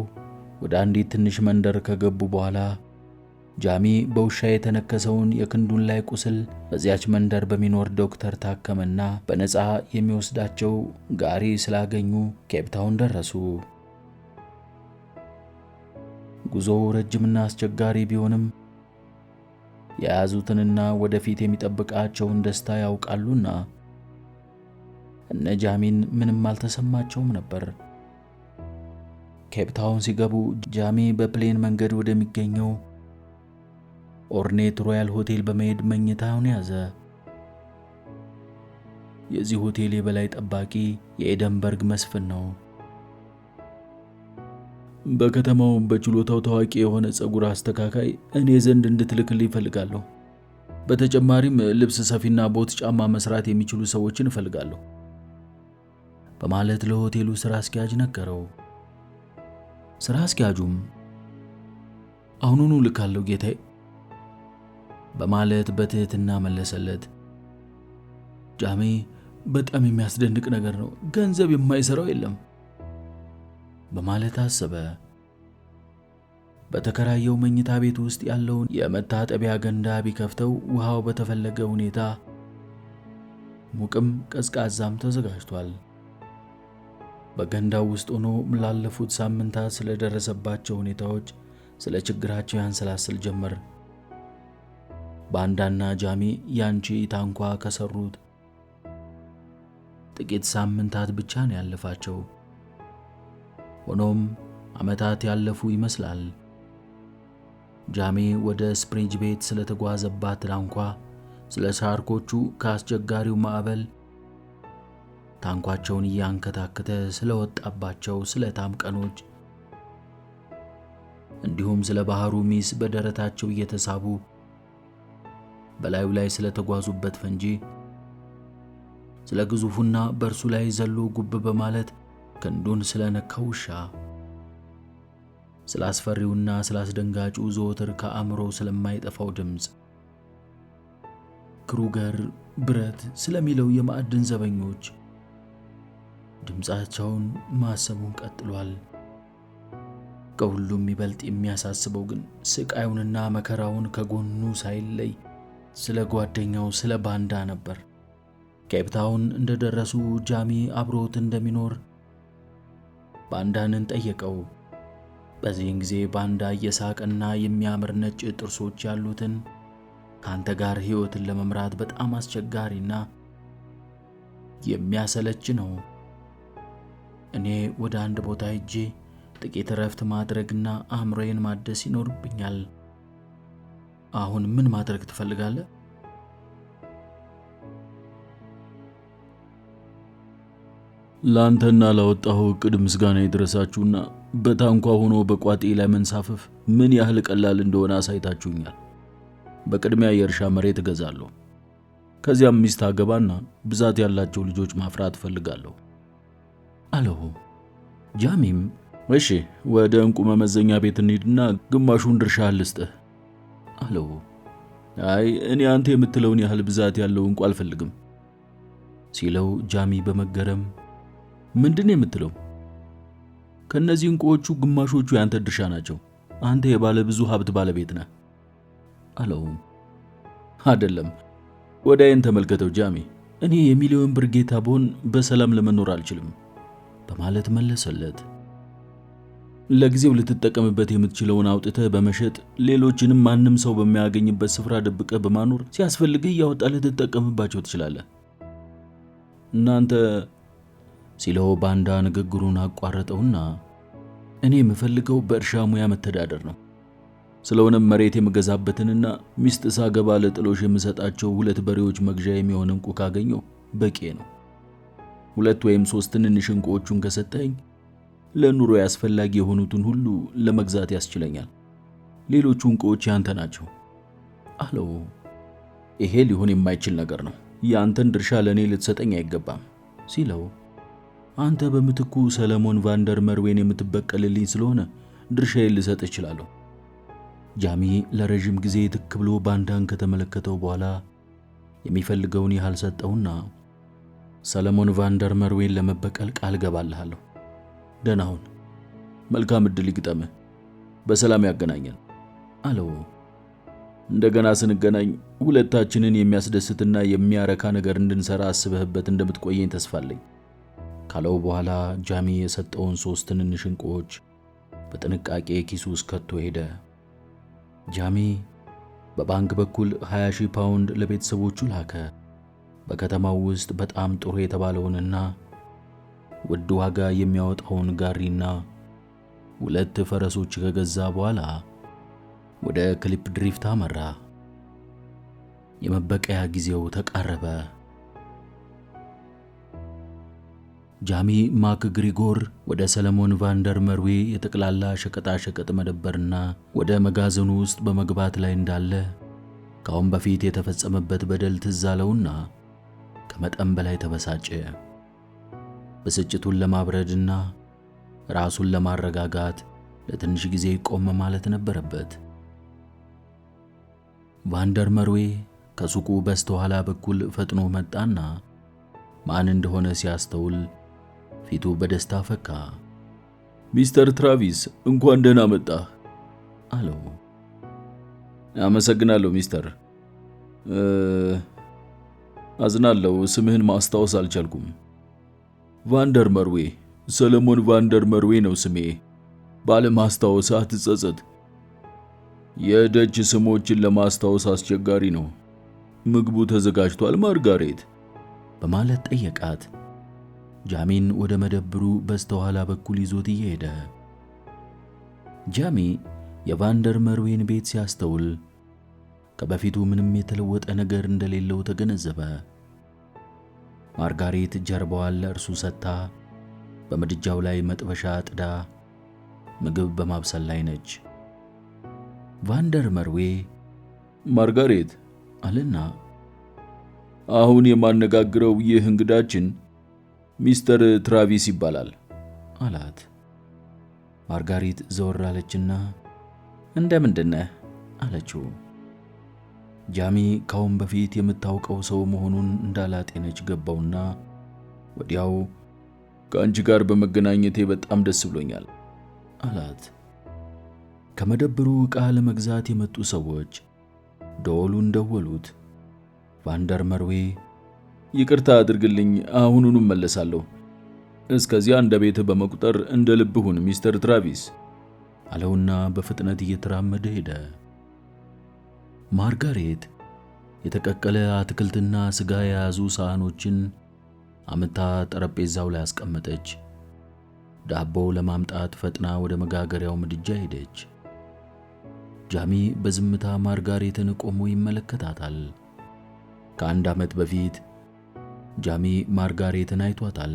ወደ አንዲት ትንሽ መንደር ከገቡ በኋላ ጃሚ በውሻ የተነከሰውን የክንዱን ላይ ቁስል በዚያች መንደር በሚኖር ዶክተር ታከመና በነፃ የሚወስዳቸው ጋሪ ስላገኙ ኬፕ ታውን ደረሱ። ጉዞው ረጅምና አስቸጋሪ ቢሆንም የያዙትንና ወደፊት የሚጠብቃቸውን ደስታ ያውቃሉና እነ ጃሚን ምንም አልተሰማቸውም ነበር። ኬፕ ታውን ሲገቡ ጃሚ በፕሌን መንገድ ወደሚገኘው ኦርኔት ሮያል ሆቴል በመሄድ መኝታውን ያዘ። የዚህ ሆቴል የበላይ ጠባቂ የኤደንበርግ መስፍን ነው። በከተማው በችሎታው ታዋቂ የሆነ ጸጉር አስተካካይ እኔ ዘንድ እንድትልክልኝ እፈልጋለሁ። በተጨማሪም ልብስ ሰፊና ቦት ጫማ መስራት የሚችሉ ሰዎችን እፈልጋለሁ በማለት ለሆቴሉ ስራ አስኪያጅ ነገረው። ስራ አስኪያጁም አሁኑኑ ልካለሁ ጌታዬ በማለት በትህትና መለሰለት። ጃሚ በጣም የሚያስደንቅ ነገር ነው፣ ገንዘብ የማይሰራው የለም በማለት አሰበ። በተከራየው መኝታ ቤት ውስጥ ያለውን የመታጠቢያ ገንዳ ቢከፍተው ውሃው በተፈለገ ሁኔታ ሙቅም ቀዝቃዛም ተዘጋጅቷል። በገንዳው ውስጥ ሆኖ ላለፉት ሳምንታት ስለደረሰባቸው ሁኔታዎች ስለ ችግራቸው ያንሰላስል ጀመር። ባንዳና ጃሚ ያንቺ ታንኳ ከሰሩት ጥቂት ሳምንታት ብቻ ነው ያለፋቸው። ሆኖም ዓመታት ያለፉ ይመስላል። ጃሚ ወደ ስፕሪንጅ ቤት ስለተጓዘባት ታንኳ፣ ስለ ሻርኮቹ ከአስቸጋሪው ማዕበል ታንኳቸውን እያንከታከተ ስለወጣባቸው ስለታም ቀኖች እንዲሁም ስለ ባህሩ ሚስ በደረታቸው እየተሳቡ በላዩ ላይ ስለተጓዙበት ፈንጂ፣ ስለ ግዙፉና በእርሱ ላይ ዘሎ ጉብ በማለት ክንዱን ስለነካው ውሻ፣ ስለ አስፈሪውና ስለ አስደንጋጩ ዘወትር ከአእምሮ ስለማይጠፋው ድምፅ፣ ክሩገር ብረት ስለሚለው የማዕድን ዘበኞች ድምፃቸውን ማሰቡን ቀጥሏል። ከሁሉም ይበልጥ የሚያሳስበው ግን ስቃዩንና መከራውን ከጎኑ ሳይለይ ስለ ጓደኛው ስለ ባንዳ ነበር። ኬፕ ታውን እንደደረሱ ጃሚ አብሮት እንደሚኖር ባንዳንን ጠየቀው። በዚህን ጊዜ ባንዳ እየሳቀና የሚያምር ነጭ ጥርሶች ያሉትን ካንተ ጋር ሕይወትን ለመምራት በጣም አስቸጋሪና የሚያሰለች ነው። እኔ ወደ አንድ ቦታ ሄጄ ጥቂት እረፍት ማድረግና አእምሮዬን ማደስ ይኖርብኛል። አሁን ምን ማድረግ ትፈልጋለህ? ላንተና ላወጣኸው ዕቅድ ምስጋና ይድረሳችሁና በታንኳ ሆኖ በቋጤ ላይ መንሳፈፍ ምን ያህል ቀላል እንደሆነ አሳይታችሁኛል። በቅድሚያ የእርሻ መሬት እገዛለሁ። ከዚያም ሚስት አገባና ብዛት ያላቸው ልጆች ማፍራት እፈልጋለሁ አለው። ጃሚም እሺ ወደ እንቁ መመዘኛ ቤት እንሂድና ግማሹን ድርሻ ልስጥህ አለው። አይ እኔ አንተ የምትለውን ያህል ብዛት ያለው እንቁ አልፈልግም ሲለው ጃሚ በመገረም ምንድን ነው የምትለው? ከነዚህ እንቁዎቹ ግማሾቹ ያንተ ድርሻ ናቸው። አንተ የባለ ብዙ ሀብት ባለቤት ነህ አለው። አይደለም ወዳይን ተመልከተው ጃሚ፣ እኔ የሚሊዮን ብር ጌታ ብሆን በሰላም ለመኖር አልችልም በማለት መለሰለት። ለጊዜው ልትጠቀምበት የምትችለውን አውጥተህ በመሸጥ ሌሎችንም ማንም ሰው በሚያገኝበት ስፍራ ደብቀህ በማኖር ሲያስፈልግህ እያወጣህ ልትጠቀምባቸው ትችላለህ። እናንተ ሲለው ባንዳ ንግግሩን አቋረጠውና እኔ የምፈልገው በእርሻ ሙያ መተዳደር ነው። ስለሆነም መሬት የምገዛበትንና ሚስት ሳገባ ለጥሎሽ የምሰጣቸው 2 በሬዎች መግዣ የሚሆን እንቁ ካገኘው በቂ ነው። 2 ወይም 3 ትንንሽ እንቁዎቹን ከሰጠኝ ለኑሮ ያስፈልጊ የሆኑትን ሁሉ ለመግዛት ያስችለኛል። ሌሎቹ እንቁዎች ያንተ ናቸው አለው። ይሄ ሊሆን የማይችል ነገር ነው። ያንተን ድርሻ ለኔ ልትሰጠኝ አይገባም ሲለው አንተ በምትኩ ሰለሞን ቫንደር መርዌን የምትበቀልልኝ ስለሆነ ድርሻዬን ልሰጥ እችላለሁ። ጃሚ ለረጅም ጊዜ ትክ ብሎ ባንዳን ከተመለከተው በኋላ የሚፈልገውን ያህል ሰጠውና ሰለሞን ቫንደር መርዌን ለመበቀል ቃል ገባልሃለሁ። ደህና ሁን፣ መልካም ዕድል ይግጠምህ፣ በሰላም ያገናኘን አለው። እንደገና ስንገናኝ ሁለታችንን የሚያስደስትና የሚያረካ ነገር እንድንሰራ አስበህበት እንደምትቆየኝ ተስፋ አለኝ ካለው በኋላ ጃሚ የሰጠውን 3 ትንንሽ እንቁዎች በጥንቃቄ ኪሱ ውስጥ ከቶ ሄደ። ጃሚ በባንክ በኩል 20,000 ፓውንድ ለቤተሰቦቹ ላከ። በከተማው ውስጥ በጣም ጥሩ የተባለውንና ውድ ዋጋ የሚያወጣውን ጋሪና 2 ፈረሶች ከገዛ በኋላ ወደ ክሊፕ ድሪፍት አመራ። የመበቀያ ጊዜው ተቃረበ። ጃሚ ማክ ግሪጎር ወደ ሰለሞን ቫንደር መርዌ የጠቅላላ ሸቀጣ ሸቀጥ መደበርና ወደ መጋዘኑ ውስጥ በመግባት ላይ እንዳለ ካሁን በፊት የተፈጸመበት በደል ትዝ አለውና ከመጠን በላይ ተበሳጨ። ብስጭቱን ለማብረድና ራሱን ለማረጋጋት ለትንሽ ጊዜ ቆም ማለት ነበረበት። ቫንደር መርዌ ከሱቁ በስተኋላ በኩል ፈጥኖ መጣና ማን እንደሆነ ሲያስተውል ፊቱ በደስታ ፈካ። ሚስተር ትራቪስ እንኳን ደህና መጣህ አለው። አመሰግናለሁ ሚስተር። አዝናለሁ፣ ስምህን ማስታወስ አልቻልኩም። ቫንደር መርዌ፣ ሰለሞን ቫንደር መርዌ ነው ስሜ። ባለማስታወስ አትጸጸት። የደጅ ስሞችን ለማስታወስ አስቸጋሪ ነው። ምግቡ ተዘጋጅቷል ማርጋሬት በማለት ጠየቃት። ጃሚን ወደ መደብሩ በስተኋላ በኩል ይዞት እየሄደ ጃሚ የቫንደር መርዌን ቤት ሲያስተውል ከበፊቱ ምንም የተለወጠ ነገር እንደሌለው ተገነዘበ። ማርጋሬት ጀርባዋን ለእርሱ ሰጥታ በምድጃው ላይ መጥበሻ ጥዳ ምግብ በማብሰል ላይ ነች። ቫንደር መርዌ ማርጋሬት አለና አሁን የማነጋግረው ይህ እንግዳችን ሚስተር ትራቪስ ይባላል አላት። ማርጋሬት ዘወር አለችና እንደምንድነህ አለችው። ጃሚ ካሁን በፊት የምታውቀው ሰው መሆኑን እንዳላጤነች ገባውና ወዲያው ከአንቺ ጋር በመገናኘቴ በጣም ደስ ብሎኛል አላት። ከመደብሩ ዕቃ ለመግዛት የመጡ ሰዎች ደወሉን ደወሉት። ቫንደር መርዌ ይቅርታ አድርግልኝ፣ አሁኑኑ መለሳለሁ። እስከዚያ እንደ ቤትህ በመቁጠር እንደ ልብሁን ሚስተር ትራቪስ አለውና በፍጥነት እየተራመደ ሄደ። ማርጋሬት የተቀቀለ አትክልትና ስጋ የያዙ ሳህኖችን አምታ ጠረጴዛው ላይ አስቀመጠች። ዳቦ ለማምጣት ፈጥና ወደ መጋገሪያው ምድጃ ሄደች። ጃሚ በዝምታ ማርጋሬትን ቆሞ ይመለከታታል። ከ1 ዓመት በፊት ጃሚ ማርጋሬትን አይቷታል።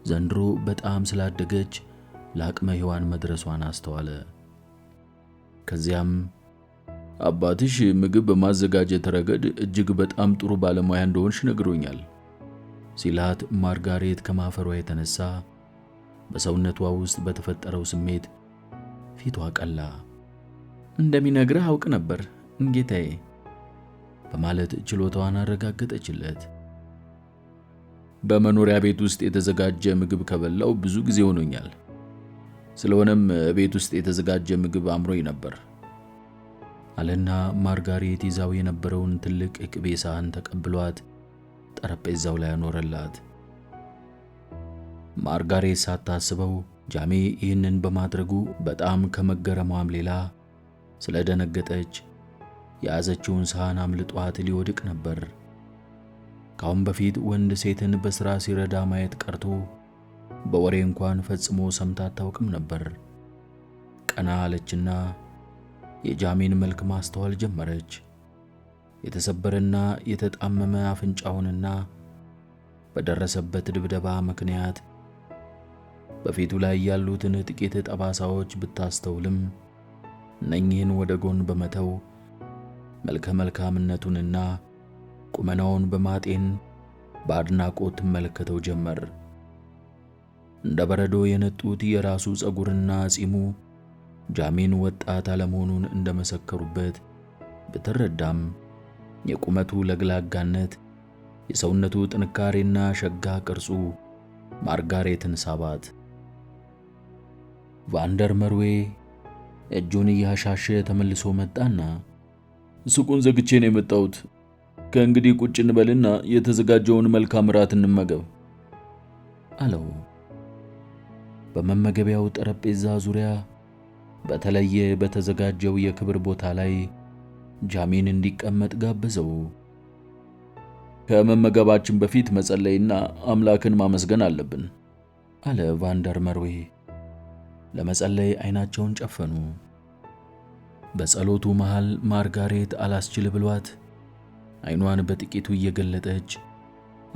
ዘንድሮ በጣም ስላደገች ለአቅመ ሔዋን መድረሷን አስተዋለ። ከዚያም አባትሽ ምግብ በማዘጋጀት ረገድ እጅግ በጣም ጥሩ ባለሙያ እንደሆንሽ ነግሮኛል ሲላት ማርጋሬት ከማፈሯ የተነሳ በሰውነቷ ውስጥ በተፈጠረው ስሜት ፊቷ ቀላ። እንደሚነግርህ አውቅ ነበር እንጌታዬ በማለት ችሎታዋን አረጋገጠችለት። በመኖሪያ ቤት ውስጥ የተዘጋጀ ምግብ ከበላው ብዙ ጊዜ ሆኖኛል። ስለሆነም ቤት ውስጥ የተዘጋጀ ምግብ አምሮኝ ነበር አለና ማርጋሬት ይዛው የነበረውን ትልቅ የቅቤ ሳህን ተቀብሏት ጠረጴዛው ላይ አኖረላት። ማርጋሬት ሳታስበው ጃሚ ይህንን በማድረጉ በጣም ከመገረሟም ሌላ ስለደነገጠች የያዘችውን ሳህን አምልጧት ሊወድቅ ነበር። ካሁን በፊት ወንድ ሴትን በሥራ ሲረዳ ማየት ቀርቶ በወሬ እንኳን ፈጽሞ ሰምታ አታውቅም ነበር። ቀና አለችና የጃሚን መልክ ማስተዋል ጀመረች። የተሰበረና የተጣመመ አፍንጫውንና በደረሰበት ድብደባ ምክንያት በፊቱ ላይ ያሉትን ጥቂት ጠባሳዎች ብታስተውልም እነኚህን ወደ ጎን በመተው መልከ መልካምነቱንና ቁመናውን በማጤን በአድናቆት ትመለከተው ጀመር። እንደ በረዶ የነጡት የራሱ ፀጉርና ጺሙ ጃሚን ወጣት አለመሆኑን እንደመሰከሩበት ብትረዳም የቁመቱ ለግላጋነት፣ የሰውነቱ ጥንካሬና ሸጋ ቅርጹ ማርጋሬትን ሳባት። ቫንደር መርዌ እጁን እያሻሸ ተመልሶ መጣና ሱቁን ዘግቼ ነው የመጣሁት። ከእንግዲህ ቁጭ እንበልና የተዘጋጀውን መልካም ራት እንመገብ አለው። በመመገቢያው ጠረጴዛ ዙሪያ በተለየ በተዘጋጀው የክብር ቦታ ላይ ጃሚን እንዲቀመጥ ጋበዘው። ከመመገባችን በፊት መጸለይና አምላክን ማመስገን አለብን አለ ቫንደር መርዌ። ለመጸለይ አይናቸውን ጨፈኑ። በጸሎቱ መሃል ማርጋሬት አላስችል ብሏት አይኗን በጥቂቱ እየገለጠች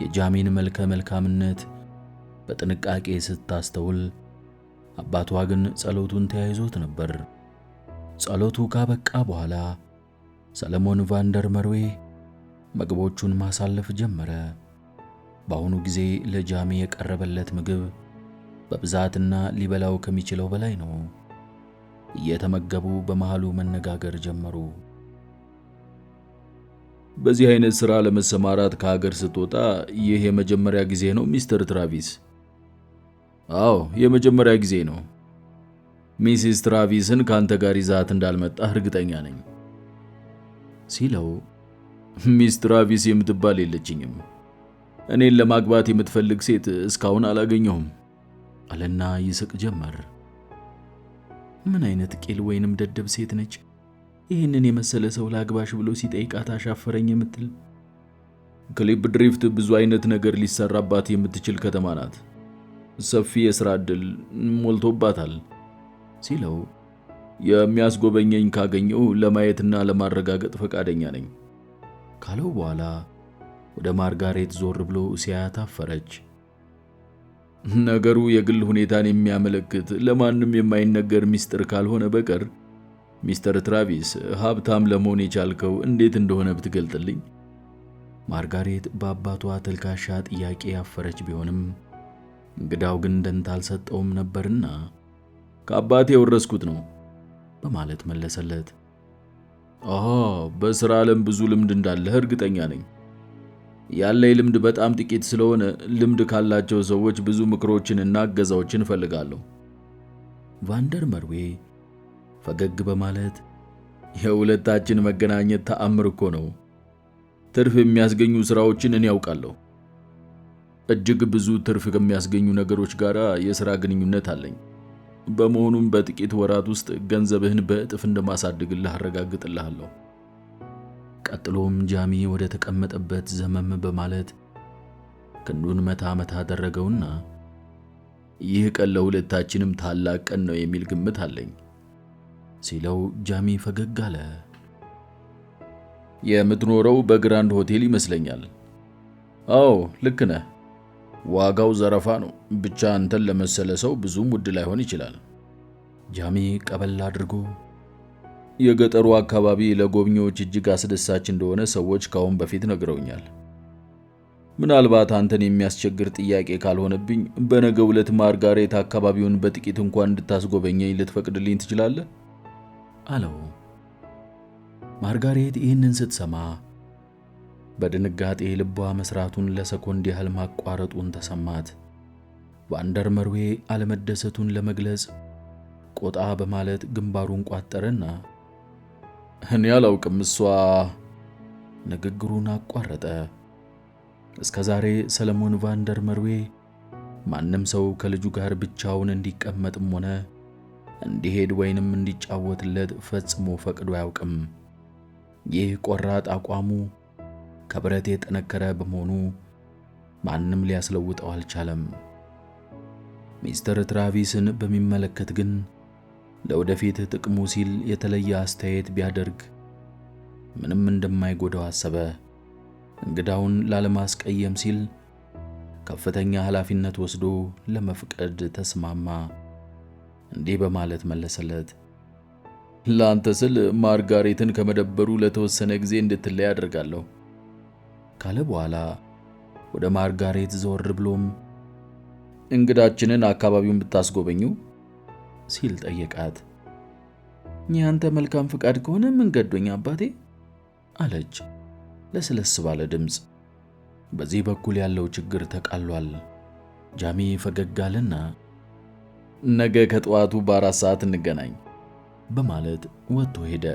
የጃሚን መልከ መልካምነት በጥንቃቄ ስታስተውል፣ አባቷ ግን ጸሎቱን ተያይዞት ነበር። ጸሎቱ ካበቃ በኋላ ሰለሞን ቫንደር መርዌ ምግቦቹን ማሳለፍ ጀመረ። በአሁኑ ጊዜ ለጃሚ የቀረበለት ምግብ በብዛትና ሊበላው ከሚችለው በላይ ነው። እየተመገቡ በመሃሉ መነጋገር ጀመሩ። በዚህ አይነት ሥራ ለመሰማራት ከሀገር ስትወጣ ይህ የመጀመሪያ ጊዜ ነው ሚስተር ትራቪስ? አዎ የመጀመሪያ ጊዜ ነው። ሚሲስ ትራቪስን ካንተ ጋር ይዛት እንዳልመጣህ እርግጠኛ ነኝ ሲለው፣ ሚስ ትራቪስ የምትባል የለችኝም። እኔን ለማግባት የምትፈልግ ሴት እስካሁን አላገኘሁም አለና ይስቅ ጀመር። ምን አይነት ቂል ወይንም ደደብ ሴት ነች ይህንን የመሰለ ሰው ላግባሽ ብሎ ሲጠይቃት አሻፈረኝ የምትል? ክሊፕ ድሪፍት ብዙ አይነት ነገር ሊሰራባት የምትችል ከተማ ናት። ሰፊ የሥራ ዕድል ሞልቶባታል ሲለው፣ የሚያስጎበኘኝ ካገኘው ለማየትና ለማረጋገጥ ፈቃደኛ ነኝ ካለው በኋላ ወደ ማርጋሬት ዞር ብሎ ሲያያት አፈረች። ነገሩ የግል ሁኔታን የሚያመለክት ለማንም የማይነገር ሚስጥር ካልሆነ በቀር ሚስተር ትራቪስ ሀብታም ለመሆን የቻልከው እንዴት እንደሆነ ብትገልጥልኝ። ማርጋሬት በአባቷ ተልካሻ ጥያቄ ያፈረች ቢሆንም እንግዳው ግን ደንታ አልሰጠውም ነበርና ከአባቴ የወረስኩት ነው በማለት መለሰለት። በሥራ ዓለም ብዙ ልምድ እንዳለህ እርግጠኛ ነኝ። ያለኝ ልምድ በጣም ጥቂት ስለሆነ ልምድ ካላቸው ሰዎች ብዙ ምክሮችንና እገዛዎችን እፈልጋለሁ። ቫንደር መርዌ ፈገግ በማለት የሁለታችን መገናኘት ተአምር እኮ ነው። ትርፍ የሚያስገኙ ሥራዎችን እኔ ያውቃለሁ። እጅግ ብዙ ትርፍ ከሚያስገኙ ነገሮች ጋር የሥራ ግንኙነት አለኝ። በመሆኑም በጥቂት ወራት ውስጥ ገንዘብህን በእጥፍ እንደማሳድግልህ አረጋግጥልሃለሁ። ቀጥሎም ጃሚ ወደ ተቀመጠበት ዘመም በማለት ክንዱን መታ መታ አደረገውና ይህ ቀን ለሁለታችንም ታላቅ ቀን ነው የሚል ግምት አለኝ ሲለው ጃሚ ፈገግ አለ። የምትኖረው በግራንድ ሆቴል ይመስለኛል። አዎ ልክ ነህ። ዋጋው ዘረፋ ነው። ብቻ አንተን ለመሰለ ሰው ብዙም ውድ ላይሆን ይችላል። ጃሚ ቀበል አድርጎ የገጠሩ አካባቢ ለጎብኚዎች እጅግ አስደሳች እንደሆነ ሰዎች ካሁን በፊት ነግረውኛል። ምናልባት አንተን የሚያስቸግር ጥያቄ ካልሆነብኝ በነገው ዕለት ማርጋሬት አካባቢውን በጥቂት እንኳን እንድታስጎበኘኝ ልትፈቅድልኝ ትችላለህ? አለው። ማርጋሬት ይህንን ስትሰማ በድንጋጤ ልቧ መስራቱን ለሰኮንድ ያህል ማቋረጡን ተሰማት። ቫንደር መርዌ አለመደሰቱን ለመግለጽ ቆጣ በማለት ግንባሩን ቋጠረና እኔ አላውቅም እሷ ንግግሩን አቋረጠ። እስከ ዛሬ ሰለሞን ቫንደር መርዌ ማንም ሰው ከልጁ ጋር ብቻውን እንዲቀመጥም ሆነ እንዲሄድ ወይንም እንዲጫወትለት ፈጽሞ ፈቅዶ አያውቅም። ይህ ቆራጥ አቋሙ ከብረት የጠነከረ በመሆኑ ማንም ሊያስለውጠው አልቻለም። ሚስተር ትራቪስን በሚመለከት ግን ለወደፊት ጥቅሙ ሲል የተለየ አስተያየት ቢያደርግ ምንም እንደማይጎዳው አሰበ። እንግዳውን ላለማስቀየም ሲል ከፍተኛ ኃላፊነት ወስዶ ለመፍቀድ ተስማማ። እንዲህ በማለት መለሰለት። ላንተ ስል ማርጋሬትን ከመደበሩ ለተወሰነ ጊዜ እንድትለይ አደርጋለሁ ካለ በኋላ ወደ ማርጋሬት ዘወር ብሎም እንግዳችንን አካባቢውን ብታስጎበኙ ሲል ጠየቃት። ያንተ መልካም ፍቃድ ከሆነ ምን ገዶኝ አባቴ አለች ለስለስ ባለ ድምፅ። በዚህ በኩል ያለው ችግር ተቃሏል። ጃሚ ፈገግ አለና ነገ ከጠዋቱ በ4 ሰዓት እንገናኝ በማለት ወጥቶ ሄደ።